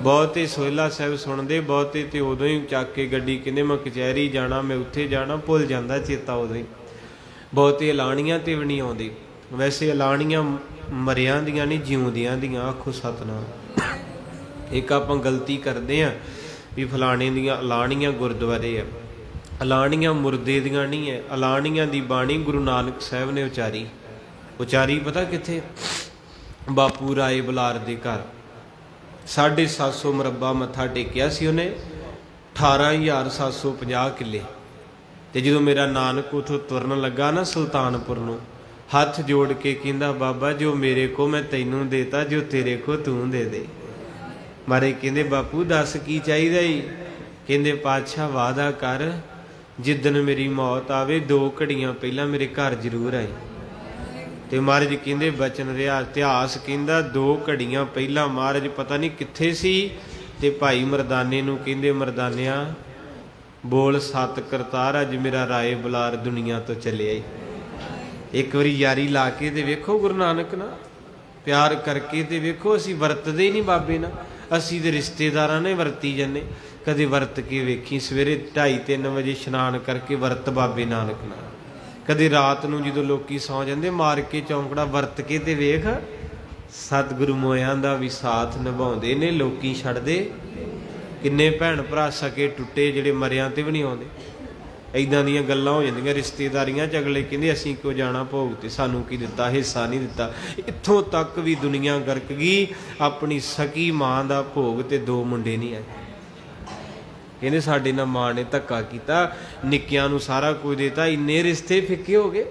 ਬਹੁਤੇ ਸੋਹਿਲਾ ਸਾਹਿਬ ਸੁਣਦੇ, ਬਹੁਤੇ ਤੇ ਉਦੋਂ ਹੀ ਚੱਕ ਕੇ ਗੱਡੀ ਕਹਿੰਦੇ ਮੈਂ ਕਚਹਿਰੀ ਜਾਣਾ, ਮੈਂ ਉੱਥੇ ਜਾਣਾ, ਭੁੱਲ ਜਾਂਦਾ ਚੇਤਾ ਉਦੋਂ ਹੀ। ਬਹੁਤੇ ਐਲਾਣੀਆਂ ਤੇ ਵੀ ਨਹੀਂ ਆਉਂਦੇ। ਵੈਸੇ ਐਲਾਣੀਆਂ ਮਰਿਆਂ ਦੀਆਂ ਨਹੀਂ ਜਿਉਂਦਿਆਂ ਦੀਆਂ ਆਖੋ ਸਤਨਾਮ। ਇੱਕ ਆਪਾਂ ਗਲਤੀ ਕਰਦੇ ਹਾਂ ਵੀ ਫਲਾਣੇ ਦੀਆਂ ਐਲਾਣੀਆਂ ਗੁਰਦੁਆਰੇ ਆ, ਐਲਾਣੀਆਂ ਮੁਰਦੇ ਦੀਆਂ ਨਹੀਂ ਹੈ। ਐਲਾਣੀਆਂ ਦੀ ਬਾਣੀ ਗੁਰੂ ਨਾਨਕ ਸਾਹਿਬ ਨੇ ਉਚਾਰੀ ਪਤਾ ਕਿੱਥੇ? ਬਾਪੂ ਰਾਏ ਬੁਲਾਰ ਦੇ ਘਰ 750 ਮੁਰੱਬਾ ਮੱਥਾ ਟੇਕਿਆ ਸੀ ਉਹਨੇ, 18,750 ਕਿੱਲੇ। ਤੇ ਜਦੋਂ ਮੇਰਾ ਨਾਨਕ ਉਥੋਂ ਤੁਰਨ ਲੱਗਾ ਨਾ ਸੁਲਤਾਨਪੁਰ ਨੂੰ, ਹੱਥ ਜੋੜ ਕੇ ਕਹਿੰਦਾ ਬਾਬਾ ਜੋ ਮੇਰੇ ਕੋ ਮੈਂ ਤੈਨੂੰ ਦੇਤਾ, ਜੋ ਤੇਰੇ ਕੋ ਤੂੰ ਦੇ ਦੇ। ਮਾਰੇ ਕਹਿੰਦੇ ਬਾਪੂ ਦੱਸ ਕੀ ਚਾਹੀਦਾ ਈ? ਕਹਿੰਦੇ ਪਾਤਸ਼ਾਹ ਵਾਅਦਾ ਕਰ ਜਿੱਦਣ ਮੇਰੀ ਮੌਤ ਆਵੇ 2 ਘੜੀਆਂ ਪਹਿਲਾਂ ਮੇਰੇ ਘਰ ਜ਼ਰੂਰ ਆਈ। ਤੇ ਮਹਾਰਾਜ ਕਹਿੰਦੇ ਬਚਨ ਰਿਹਾ। ਇਤਿਹਾਸ ਕਹਿੰਦਾ 2 ਘੜੀਆਂ ਪਹਿਲਾਂ ਮਹਾਰਾਜ ਪਤਾ ਨਹੀਂ ਕਿੱਥੇ ਸੀ ਤੇ ਭਾਈ ਮਰਦਾਨੇ ਨੂੰ ਕਹਿੰਦੇ ਮਰਦਾਨਿਆ ਬੋਲ 7 ਕਰਤਾਰ ਅੱਜ ਮੇਰਾ ਰਾਏ ਬੁਲਾਰ ਦੁਨੀਆ ਤੋਂ ਚੱਲਿਆ ਈ। ਇੱਕ ਵਾਰੀ ਯਾਰੀ ਲਾ ਕੇ ਤੇ ਵੇਖੋ ਗੁਰੂ ਨਾਨਕ ਨਾਲ ਪਿਆਰ ਕਰਕੇ ਤੇ ਵੇਖੋ। ਅਸੀਂ ਵਰਤਦੇ ਹੀ ਨਹੀਂ ਬਾਬੇ ਨਾਲ, ਅਸੀਂ ਤੇ ਰਿਸ਼ਤੇਦਾਰਾਂ ਨੇ ਵਰਤੀ ਜਾਂਦੇ। ਕਦੇ ਵਰਤ ਕੇ ਵੇਖੀ ਸਵੇਰੇ 2:30-3 ਵਜੇ ਇਸ਼ਨਾਨ ਕਰਕੇ ਵਰਤ ਬਾਬੇ ਨਾਨਕ ਨਾਲ। ਕਦੇ ਰਾਤ ਨੂੰ ਜਦੋਂ ਲੋਕੀ ਸੌਂ ਜਾਂਦੇ ਮਾਰ ਕੇ ਚੌਂਕੜਾ ਵਰਤ ਕੇ ਤੇ ਵੇਖ। ਸਤਿਗੁਰੂ ਮੋਇਆਂ ਦਾ ਵੀ ਸਾਥ ਨਿਭਾਉਂਦੇ ਨੇ ਲੋਕੀ ਛੱਡਦੇ। ਕਿੰਨੇ ਭੈਣ ਭਰਾ ਸਕੇ ਟੁੱਟੇ ਜਿਹੜੇ ਮਰਿਆਂ ਤੇ ਵੀ ਨਹੀਂ ਆਉਂਦੇ। ਇੱਦਾਂ ਦੀਆਂ ਗੱਲਾਂ ਹੋ ਜਾਂਦੀਆਂ ਰਿਸ਼ਤੇਦਾਰੀਆਂ 'ਚ। ਅਗਲੇ ਕਹਿੰਦੇ ਅਸੀਂ ਕਿਉਂ ਜਾਣਾ ਭੋਗ ਤੇ, ਸਾਨੂੰ ਕੀ ਦਿੱਤਾ, ਹਿੱਸਾ ਨਹੀਂ ਦਿੱਤਾ। ਇੱਥੋਂ ਤੱਕ ਵੀ ਦੁਨੀਆ ਗਰਕ ਗਈ। ਆਪਣੀ ਸਕੀ ਮਾਂ ਦਾ ਭੋਗ ਤੇ 2 ਮੁੰਡੇ ਨਹੀਂ ਆਏ। कहते साडे नाल मां ने धक्का कीता, निक्कियां नूं सारा कुछ देता, इन्ने रिश्ते फिक्के हो गए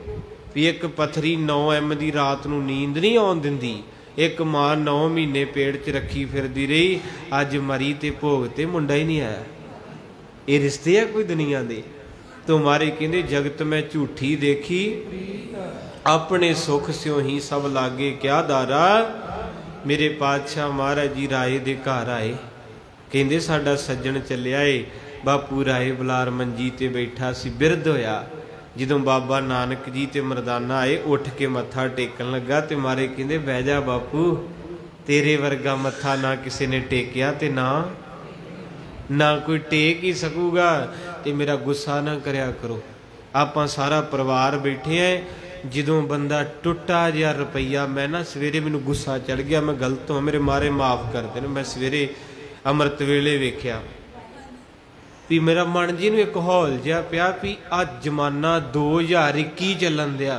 भी एक पत्थरी 9 M की रात नूं नींद नहीं आउण दिंदी, एक मां 9 महीने पेट च रखी फिरदी रही, अज मरी ते भोग ते मुंडा ही नहीं आया। ये रिश्ते है कोई दुनिया दे? तो मारे कहते जगत में झूठी देखी, अपने सुख स्यों ही सब लागे क्या दारा। मेरे पातशाह महाराज जी राए दे घर आए, कहते साडा सज्जन चलिया है। बापू राए बलार मंजी ते बैठा सी, बिरध होया। जदों बाबा नानक जी ते मरदाना आए, उठ के मत्था टेकन लगा ते मारे कहते बह जा बापू, तेरे वर्गा मत्था ना किसी ने टेकिया ते ना कोई टेक ही सकूगा, ते मेरा गुस्सा ना करया करो। आपां सारा परिवार बैठे हैं। जदों बंदा टुटा जिहा रुपया, मैं ना सवेरे मैनूं गुस्सा चढ़ गया, मैं गलत हाँ, मेरे मारे माफ़ कर देना। मैं सवेरे अमृत वेले वेख्या भी मेरा मन जी नूं एक हौल जिहा पिया भी आ जमाना 2021 चलन दिया।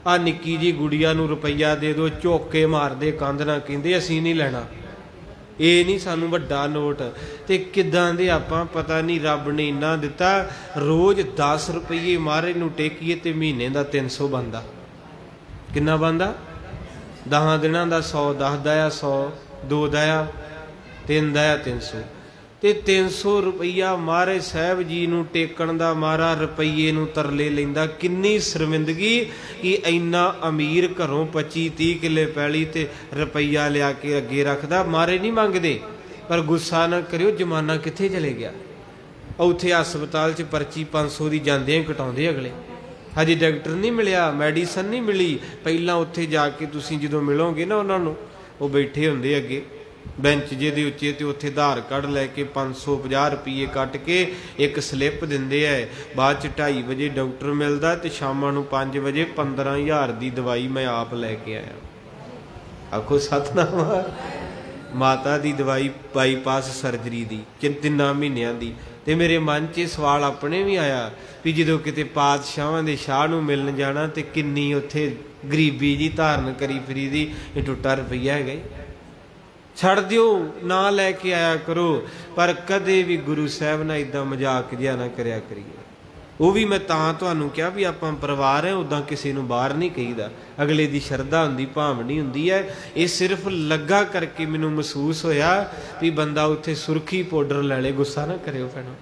आ निक्की जी गुड़िया नूं रुपया दे दो, झोके मारदे कंध नाल, कहंदे असीं नहीं लैणा, ये नहीं सानूं वड्डा नोट। ते किदां दे आपां पता नहीं रब ने इन्ना दिता। रोज़ 10 रुपये मारे नूं टेकीए ते महीने दा 300 बनदा। किन्ना बनदा? 10 दिनां दा 100, 10 दा 100, 2 दा 3 दा 300, ते 300 रुपया महाराज साहब जी नूं टेकण दा मारा रुपये नूं तरले लैंदा। किन्नी शर्मिंदगी कि इन्ना अमीर घरों 25-30 किले पैली ते रुपया लिया के अगे रखदा। मारे नहीं मंगदे, पर गुस्सा ना करियो, जमाना कित्थे चले गया। उत्थे हस्पताल च पर्ची 500 दी जांदे कटाउंदे अगले, हजे डॉक्टर नहीं मिलिया, मैडिसन नहीं मिली। पहलां उत्थे जाके तुसीं जदों मिलोगे ना उन्हां नूं, वो बैठे हुंदे अगे बेंच जे दे उत्चे, ते उत्थे आधार कार्ड लैके 550 रुपये कट के एक स्लिप दिंदे है। बाद च 2:30 बजे डॉक्टर मिलदा ते शामां नूं 5 बजे 15,000 दी दवाई मैं आप लैके आया। आखो सतनाम। माता दी दवाई बाईपास सर्जरी दी 3 महीनों दी। ते मेरे मन च सवाल अपने भी आया भी जो किते पातशाहां दे शाह नूं मिलन जाना ते किन्नी उत्थे गरीबी जी धारण करी फिरी दी। ये टुटा रुपया है गई, छड़ दिओ, ना लैके आया करो। पर कदे भी गुरु साहब ना इदां मजाक जिहा ना करया करिए। वो भी मैं तां तुहानूं कहा भी आपां परिवार है, उदां किसी नूं बाहर नहीं कहीदा। अगले दी शरधा हुंदी, भावनी हुंदी है। ये सिर्फ लगा करके मैनूं महसूस होया भी बंदा उत्थे सुरखी पाउडर लै ले, गुस्सा ना करियो भैणो।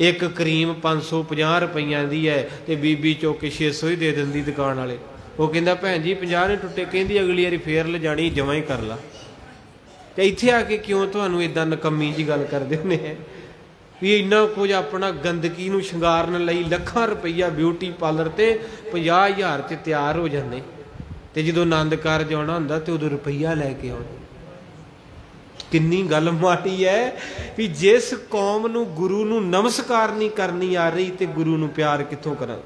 एक क्रीम 550 रुपइयां दी है ते बीबी चौक के 600 ही दे दिंदी दुकान वाले। वो कहंदा भैन जी 50 ने टुटे, कहंदी अगली वारी फेर ले जानी, जमा ही कर ला। ते इत्थे आके क्यों तुहानूं इदां नकम्मी जी गल करदे हुंदे हैं भी इन्ना कुछ अपना गंदगी नूं शंगारन लई लखां रुपया ब्यूटी पार्लर ते 50,000 च तैयार हो जांदे, ते जदों आनंद कारज आउणा हुंदा ते उदों रुपया लैके आउणा। किन्नी गल माड़ी है भी जिस कौम नूं गुरु नूं नमस्कार नहीं करनी आ रही ते गुरु नूं प्यार कित्थों करां।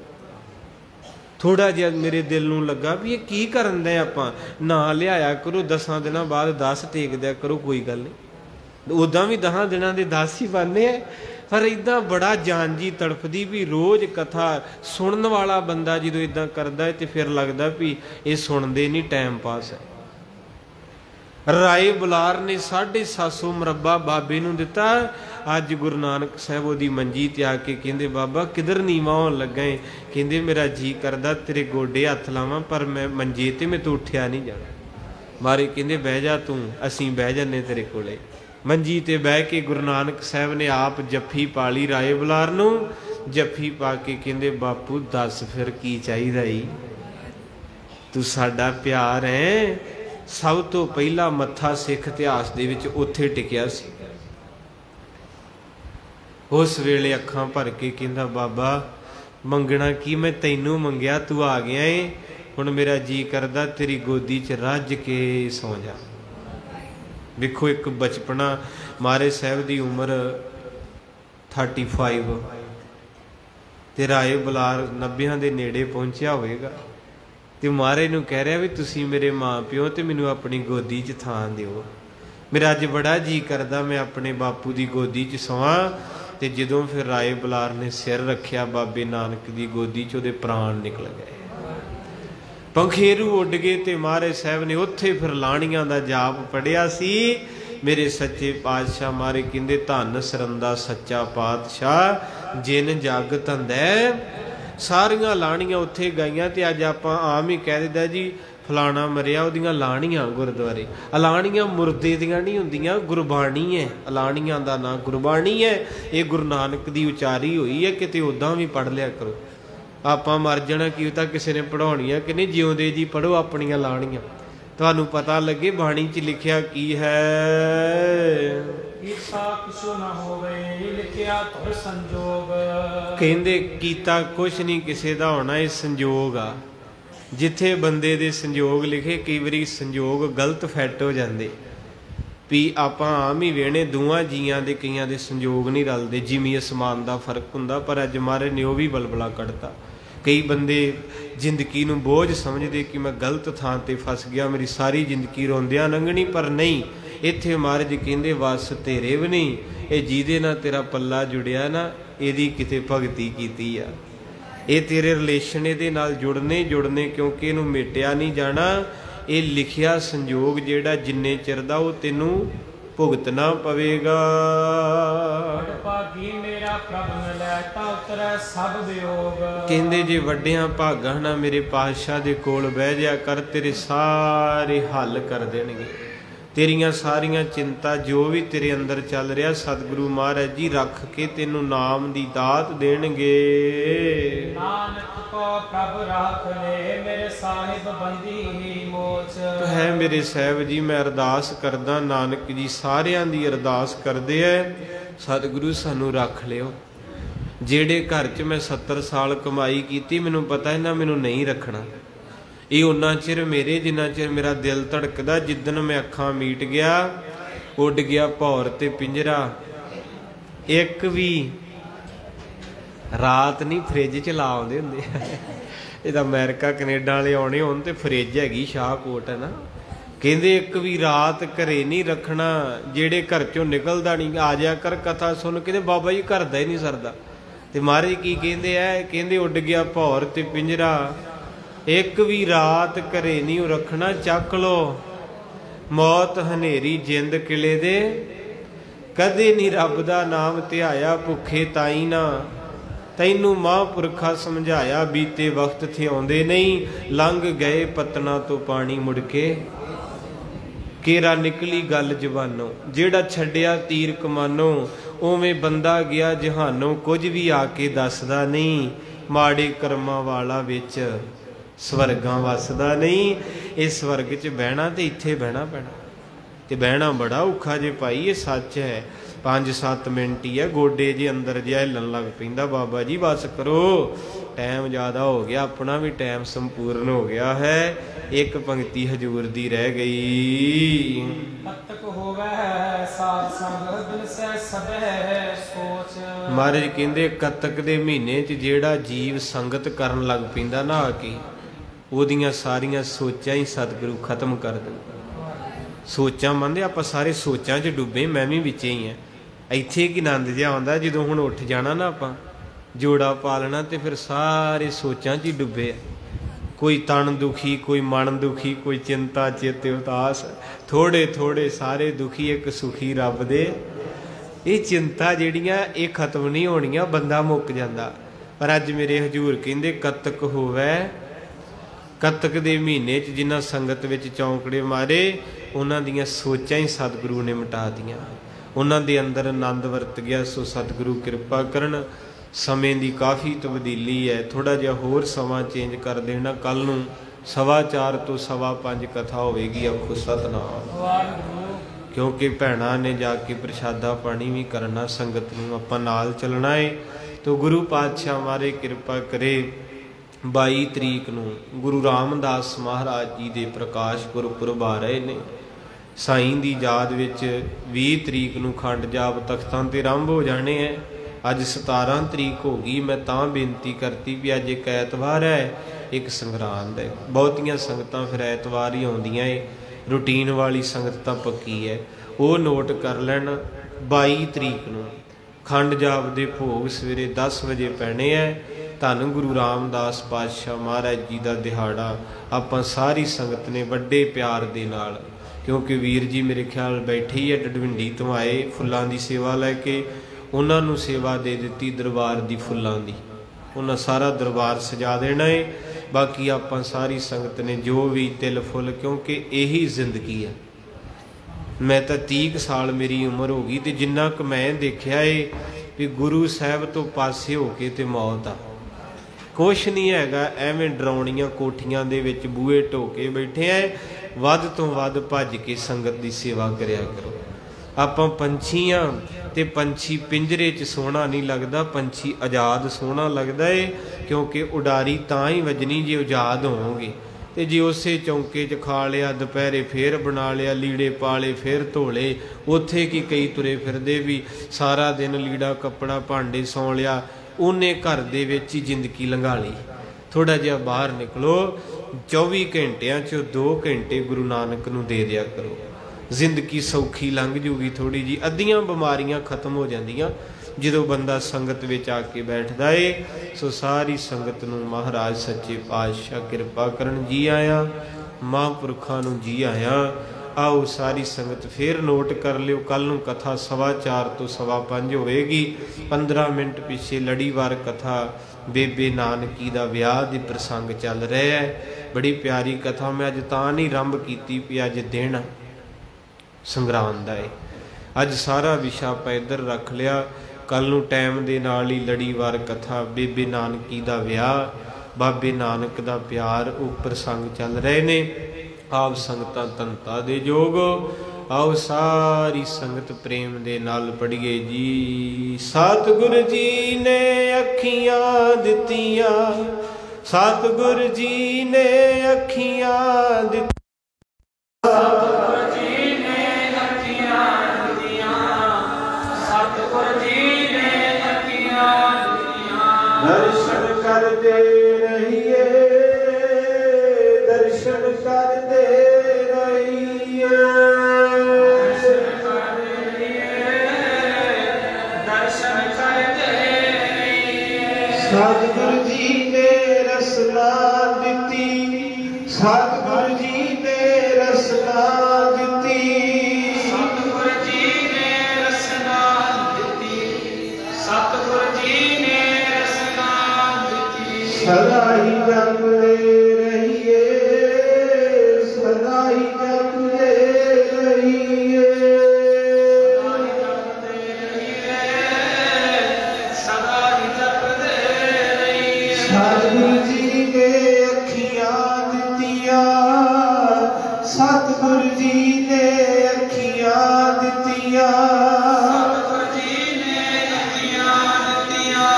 थोड़ा जिहा मेरे दिल नूं लगा भी ये की करन दे आपां। ना लियाया करो, 10 दिनां बाद 10 टेक दिया करो, कोई गल नहीं। उदां भी 10 दिनां दे 10 ही बनने है। पर इदां बड़ा जान जी तड़फदी भी रोज़ कथा सुनने वाला बंदा जो इदां करदा है तो फिर लगदा भी ये सुनते नहीं, टाइम पास है। राए बुलार ने 750 मुरब्बा बाबे नूं दिता। अज गुरु नानक साहब ओदी मंजी ते आके कहंदे बाबा किधर नीवा होण लगा है। कहंदे मेरा जी करदा तेरे गोडे हथ लावां, पर मैं मंजे ते मैं तो उठिया नहीं जाना। मारे कहंदे बह जा तूं, असीं बह जाने तेरे कोले। मंजी ते बह के गुरु नानक साहब ने आप जफ्फी पा ली राए बुलार नूं। जफ्फी पा के कहंदे बापू दस फिर की चाहिदा ई, तू साडा प्यार है। सब तो पहला मत्था सिख इतिहास दे विच उत्थे टिकिया सी। उस वेले अखां भर के कहंदा बाबा मंगना की, मैं तैनूं मंगिया तू आ गया है, हुण मेरा जी करदा तेरी गोदी च रज के सौ जा। वेखो एक बचपना, महाराज साहब की उम्र 35 ते राए बुलार 90 के नेड़े पहुंचया होएगा। तो महाराज नूं कह रहा भी तुसीं मेरे माँ प्यो ते मैनूं अपनी गोदी च थां दिओ। मेरा अज बड़ा जी करदा मैं अपने बापू की गोदी च सोवां। ते जदों फिर राए बुलार ने सिर रखिया बाबे नानक की गोदी च, उहदे प्राण निकल गए, पंखेरू उड गए। तो महाराज साहब ने उत्थे फिर लाणियां दा जाप पढ़िया सी। मेरे सच्चे पातशाह महाराज कहते धन सरंदा सच्चा पातशाह जिन जग धंदै। सारियां लाणियां उत्थे गाइयां ते अज आपां आम ही कह दिंदा जी फलाना मरिया उहदियां लाणियां गुरुद्वारे। अलाणियां मुर्दे दियां नहीं हुंदियां, गुरबाणी है। अलाणियां दा नाम गुरबाणी है। ये गुरु नानक दी उचारी हुई है, किते उदां भी पढ़ लिया करो। आपां मर जाना की तां किसी ने पढ़ाउणियां कि नहीं, जिउंदे जी पढ़ो अपणियां लाणियां, तुहानूं पता लगे बाणी च लिखिया की है। कहंदे कीता कुछ नहीं किसे दा होना, ये संजोग आ। जिथे बंदे दे संजोग लिखे, कई बारी संजोग गलत फैट हो जाते भी आपां आम ही वेने दोवां जियां दे कईयां दे संजोग नहीं रलते, जिमी असमान दा फर्क हुंदा। पर अज महाराज ने वह भी बलबला कढ़ता। कई बंदे जिंदगी नूं बोझ समझते कि मैं गलत थां ते फस गया, मेरी सारी जिंदगी रोंदियां लंघनी। पर नहीं, इत्थे महाराज कहंदे वस तेरे भी नहीं, ये जिहदे नाल तेरा पल्ला जुड़िया ना, इहदी किते भगती कीती आ। ये तेरे रिलेशन इहदे नाल जुड़ने जुड़ने, क्योंकि इहनूं मेटिया नहीं जाना। ये लिखिया संजोग जिहड़ा जिन्ने चिर दा वो तैनूं भुगतना पवेगा। कहंदे जे वड्डियां भागां ना मेरे पातशाह दे कोल बह जा कर, तेरे सारे हल कर देणगे। तेरियां सारियां चिंता जो भी तेरे अंदर चल रहा, सतगुरु महाराज जी रख के तेनू नाम दी दात देणगे। नानक को प्रभ राख ले मेरे साहिब बंदी मोच। तो है मेरे साहिब जी, मैं अरदास करदा, नानक जी सारियां दी अरदास करदे है, सतगुरु सानू रख लियो। जेड़े घर च मैं 70 साल कमाई कीती, मैनू पता है ना मैनू नहीं रखना। ये उन्ना चिर मेरे जिन्ना चिर मेरा दिल धड़कदा। जिदन मैं अखां मीट गया, उड गया भौर ते पिंजरा। एक भी रात नहीं फ्रिज च ला आउंदे हुंदे। ये तां अमेरिका कनेडा वाले आउणे होण ते फ्रिज हैगी शाहकोट है ना। कहंदे एक भी रात घरे नहीं रखना। जेड़े घर चों निकलदा नहीं, आ जाया कर कथा सुन। कहंदे बाबा जी घर दा ही नहीं सरदा। ते महाराज की कहंदे है, कहंदे उड गया भौर ते पिंजरा, एक भी रात घरे नहीं रखना। चक लो मौत हनेरी जिंद किले दे, कदे नहीं रब दा नाम ध्याया, भुखे ताई ना तैनू महापुरखा समझाया। बीते वक्त थे आउंदे नहीं, लंघ गए पतना तो पानी मुड़के। केरा निकली गल जवानों, जेड़ा छड्डिया तीर कमानों, उवें बंदा गया जहानों। कुछ भी आके दसदा नहीं, माड़े कर्मां वाला विच स्वर्गां वसदा नहीं। इस स्वर्ग च बहना तो इत्थे बहना पैना, तो बहना बड़ा औखा जे भाई। ये सच है। 5-7 मिनट ही है, गोडे जे अंदर जिहा हिलन लग पैंदा। बाबा जी बस करो, टाइम ज़्यादा हो गया, अपना भी टाइम संपूर्ण हो गया है। एक पंक्ति हजूर दी रह गई। महाराज कहंदे कतक दे महीने च जेड़ा जीव संगत करन लग पैंदा ना, आके ਉਹਦੀਆਂ ਸਾਰੀਆਂ ਸੋਚਾਂ ਹੀ ਸਤਿਗੁਰੂ ਖਤਮ ਕਰ ਦਿੰਦਾ। ਸੋਚਾਂ ਮੰਨਦੇ ਆਪਾਂ ਸਾਰੇ ਸੋਚਾਂ 'ਚ ਡੁੱਬੇ, ਮੈਂ ਵੀ ਵਿੱਚ ਹੀ ਹਾਂ। ਇੱਥੇ ਕੀ ਆਨੰਦ ਜਿਹਾ ਆਉਂਦਾ ਜਦੋਂ ਹੁਣ ਉੱਠ ਜਾਣਾ ਨਾ, ਆਪਾਂ ਜੋੜਾ ਪਾ ਲੈਣਾ ਤੇ ਫਿਰ ਸਾਰੇ ਸੋਚਾਂ 'ਚ ਹੀ ਡੁੱਬੇ ਆ। ਕੋਈ ਤਨ ਦੁਖੀ, ਕੋਈ ਮਨ ਦੁਖੀ, ਕੋਈ ਚਿੰਤਾ ਚਿੱਤ ਉਦਾਸ, ਥੋੜੇ ਥੋੜੇ ਸਾਰੇ ਦੁਖੀ, ਇੱਕ ਸੁਖੀ ਰੱਬ ਦੇ। ਇਹ ਚਿੰਤਾ ਜਿਹੜੀਆਂ ਇਹ ਖਤਮ ਨਹੀਂ ਹੋਣੀਆਂ, ਬੰਦਾ ਮੁੱਕ ਜਾਂਦਾ। ਪਰ ਅੱਜ ਮੇਰੇ ਹਜ਼ੂਰ ਕਹਿੰਦੇ ਕਤਕ ਹੋਵੇ। कतक दे महीने च जिन्हां संगत विच चौंकड़े मारे, उन्हां दियां सोचां ही सतगुरु ने मिटा दियां। उन्हां दे अंदर आनंद वरत गया। सो सतगुरु कृपा करन। समय की काफ़ी तब्दीली है, थोड़ा जिहा होर समा चेंज कर देना। कल नूं 4:15 तो 5:15 कथा होवेगी। आखो सतनाम। क्योंकि भैणां ने जाके प्रशादा पानी भी करना, संगत नूं आपां नाल चलना है। तो गुरु पातशाह मारे कृपा करे 22 तरीक नूं गुरु रामदास महाराज जी दे प्रकाश गुरपुरब आ रहे ने। साईं दी याद विच 20 तरीक नूं खंड जाप तख्तां ते आरंभ हो जाने हैं। अज 17 तरीक हो गई। मैं तां बेनती करती भी अज एक ऐतवार है, एक संगरांद है। बहुतियां संगतां फिर ऐतवार ही आउंदियां है, रूटीन वाली संगत तां पक्की है। वो नोट कर लैण। 22 तरीक नूं खंड जाप दे भोग सवेरे 10 वजे पैने है। धन गुरु रामदास पातशाह महाराज जी का दिहाड़ा आपां सारी संगत ने वड्डे प्यार दे नाल क्योंकि वीर जी मेरे ख्याल बैठे ही है, डडविंडी तो आए फुल्लां दी सेवा लैके, उन्होंने सेवा दे दी दरबार दी फुल्लां दी, उन्हें सारा दरबार सजा देना है। बाकी आपां सारी संगत ने जो भी तिल फुल, क्योंकि यही जिंदगी है। मैं तो 30 साल मेरी उम्र हो गई, तो जिन्ना क मैं देखा है भी गुरु साहब तो पासे होके ते मौत आ, कुछ नहीं हैगा। एवें डराउणियां कोठियां दे विच बूहे ढोके बैठे हैं, वध तो वध भज के संगत की सेवा करिया करो। आपां पंछी हाँ ते पंछी पिंजरे च सोहना नहीं लगता, पंछी आज़ाद सोहना लगता है, क्योंकि उडारी तां ही वजनी जे आज़ाद होवोगे। तो जे उस चौंके च खा लिया, दोपहरे फिर बना लिया, लीड़े पाले फिर धोले, उत्थे की कई तुरे फिरदे भी सारा दिन लीड़ा कपड़ा भांडे सौ लिया, उन्हें घर दे विच ही जिंदगी लंघा ली। थोड़ा जिहा बाहर निकलो, 24 घंटिया चो 2 घंटे गुरु नानक नूं दे दिया करो, जिंदगी सौखी लंघ जूगी थोड़ी जी। अद्धियां बीमारियां खत्म हो जांदियां ਜਦੋਂ ਬੰਦਾ ਸੰਗਤ ਵਿੱਚ ਆ ਕੇ ਬੈਠਦਾ ਏ। ਸੋ ਸਾਰੀ ਸੰਗਤ ਨੂੰ ਮਹਾਰਾਜ ਸੱਚੇ ਪਾਤਸ਼ਾਹ ਕਿਰਪਾ ਕਰਨ। ਜੀ ਆਇਆਂ ਮਹਾਂਪੁਰਖਾਂ ਨੂੰ, ਜੀ ਆਇਆਂ। आओ सारी संगत फिर नोट कर लियो, कल नूं कथा 4:15 तो 5:15 होएगी। 15 मिनट पिछे लड़ीवार कथा बेबे नानकी दा विआह दी प्रसंग चल रहा है। बड़ी प्यारी कथा मैं अज तां नहीं आरंभ कीती भी अज दिन संगरांद दा है। अज सारा विशा आपां इधर रख लिया, कल नूं टाइम दे नाल ही लड़ीवार कथा बेबे नानकी दा विआह, बाबे नानक दा प्यार, वो प्रसंग चल रहे ने। आप संगतां तनता दे जोग, आओ सारी संगत प्रेम दे नाल पढ़िए जी। सतगुर जी ने अखियां दित्तियां, सतगुर जी ने अखियां दित्तियां, सतगुर जी ने अखियां दित्तियां, सतगुर जी ने अखियां दित्तियां। दर्शन करदे रहिए, दर्शन करदे रहिए, दर्शन करदे रहिए। सतगुर जी ने रसना दित्ती, सतगुर जी ने रसना दित्ती, सतगुर जी ने रसना दित्ती, सतगुर जी ने रसना दित्ती। सदा ही जपदे रहिए, सदा ही जपदे रहिए, सदा ही जपदे रहिए। सतगुर जी ने अखियां दित्तियां, सतगुर जी ने अखियां दित्तियां, सतगुर जी ने अखियां दित्तियां,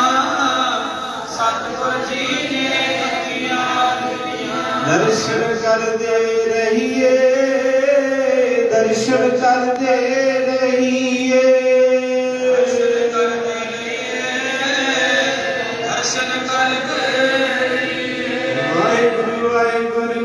सतगुर जी ने अखियां दित्तियां। दर्शन करदे रहिए, दर्शन करदे रहिए, दर्शन करदे रहिए, दर्शन करदे रहिए। वाहिगुरु वाहिगुरु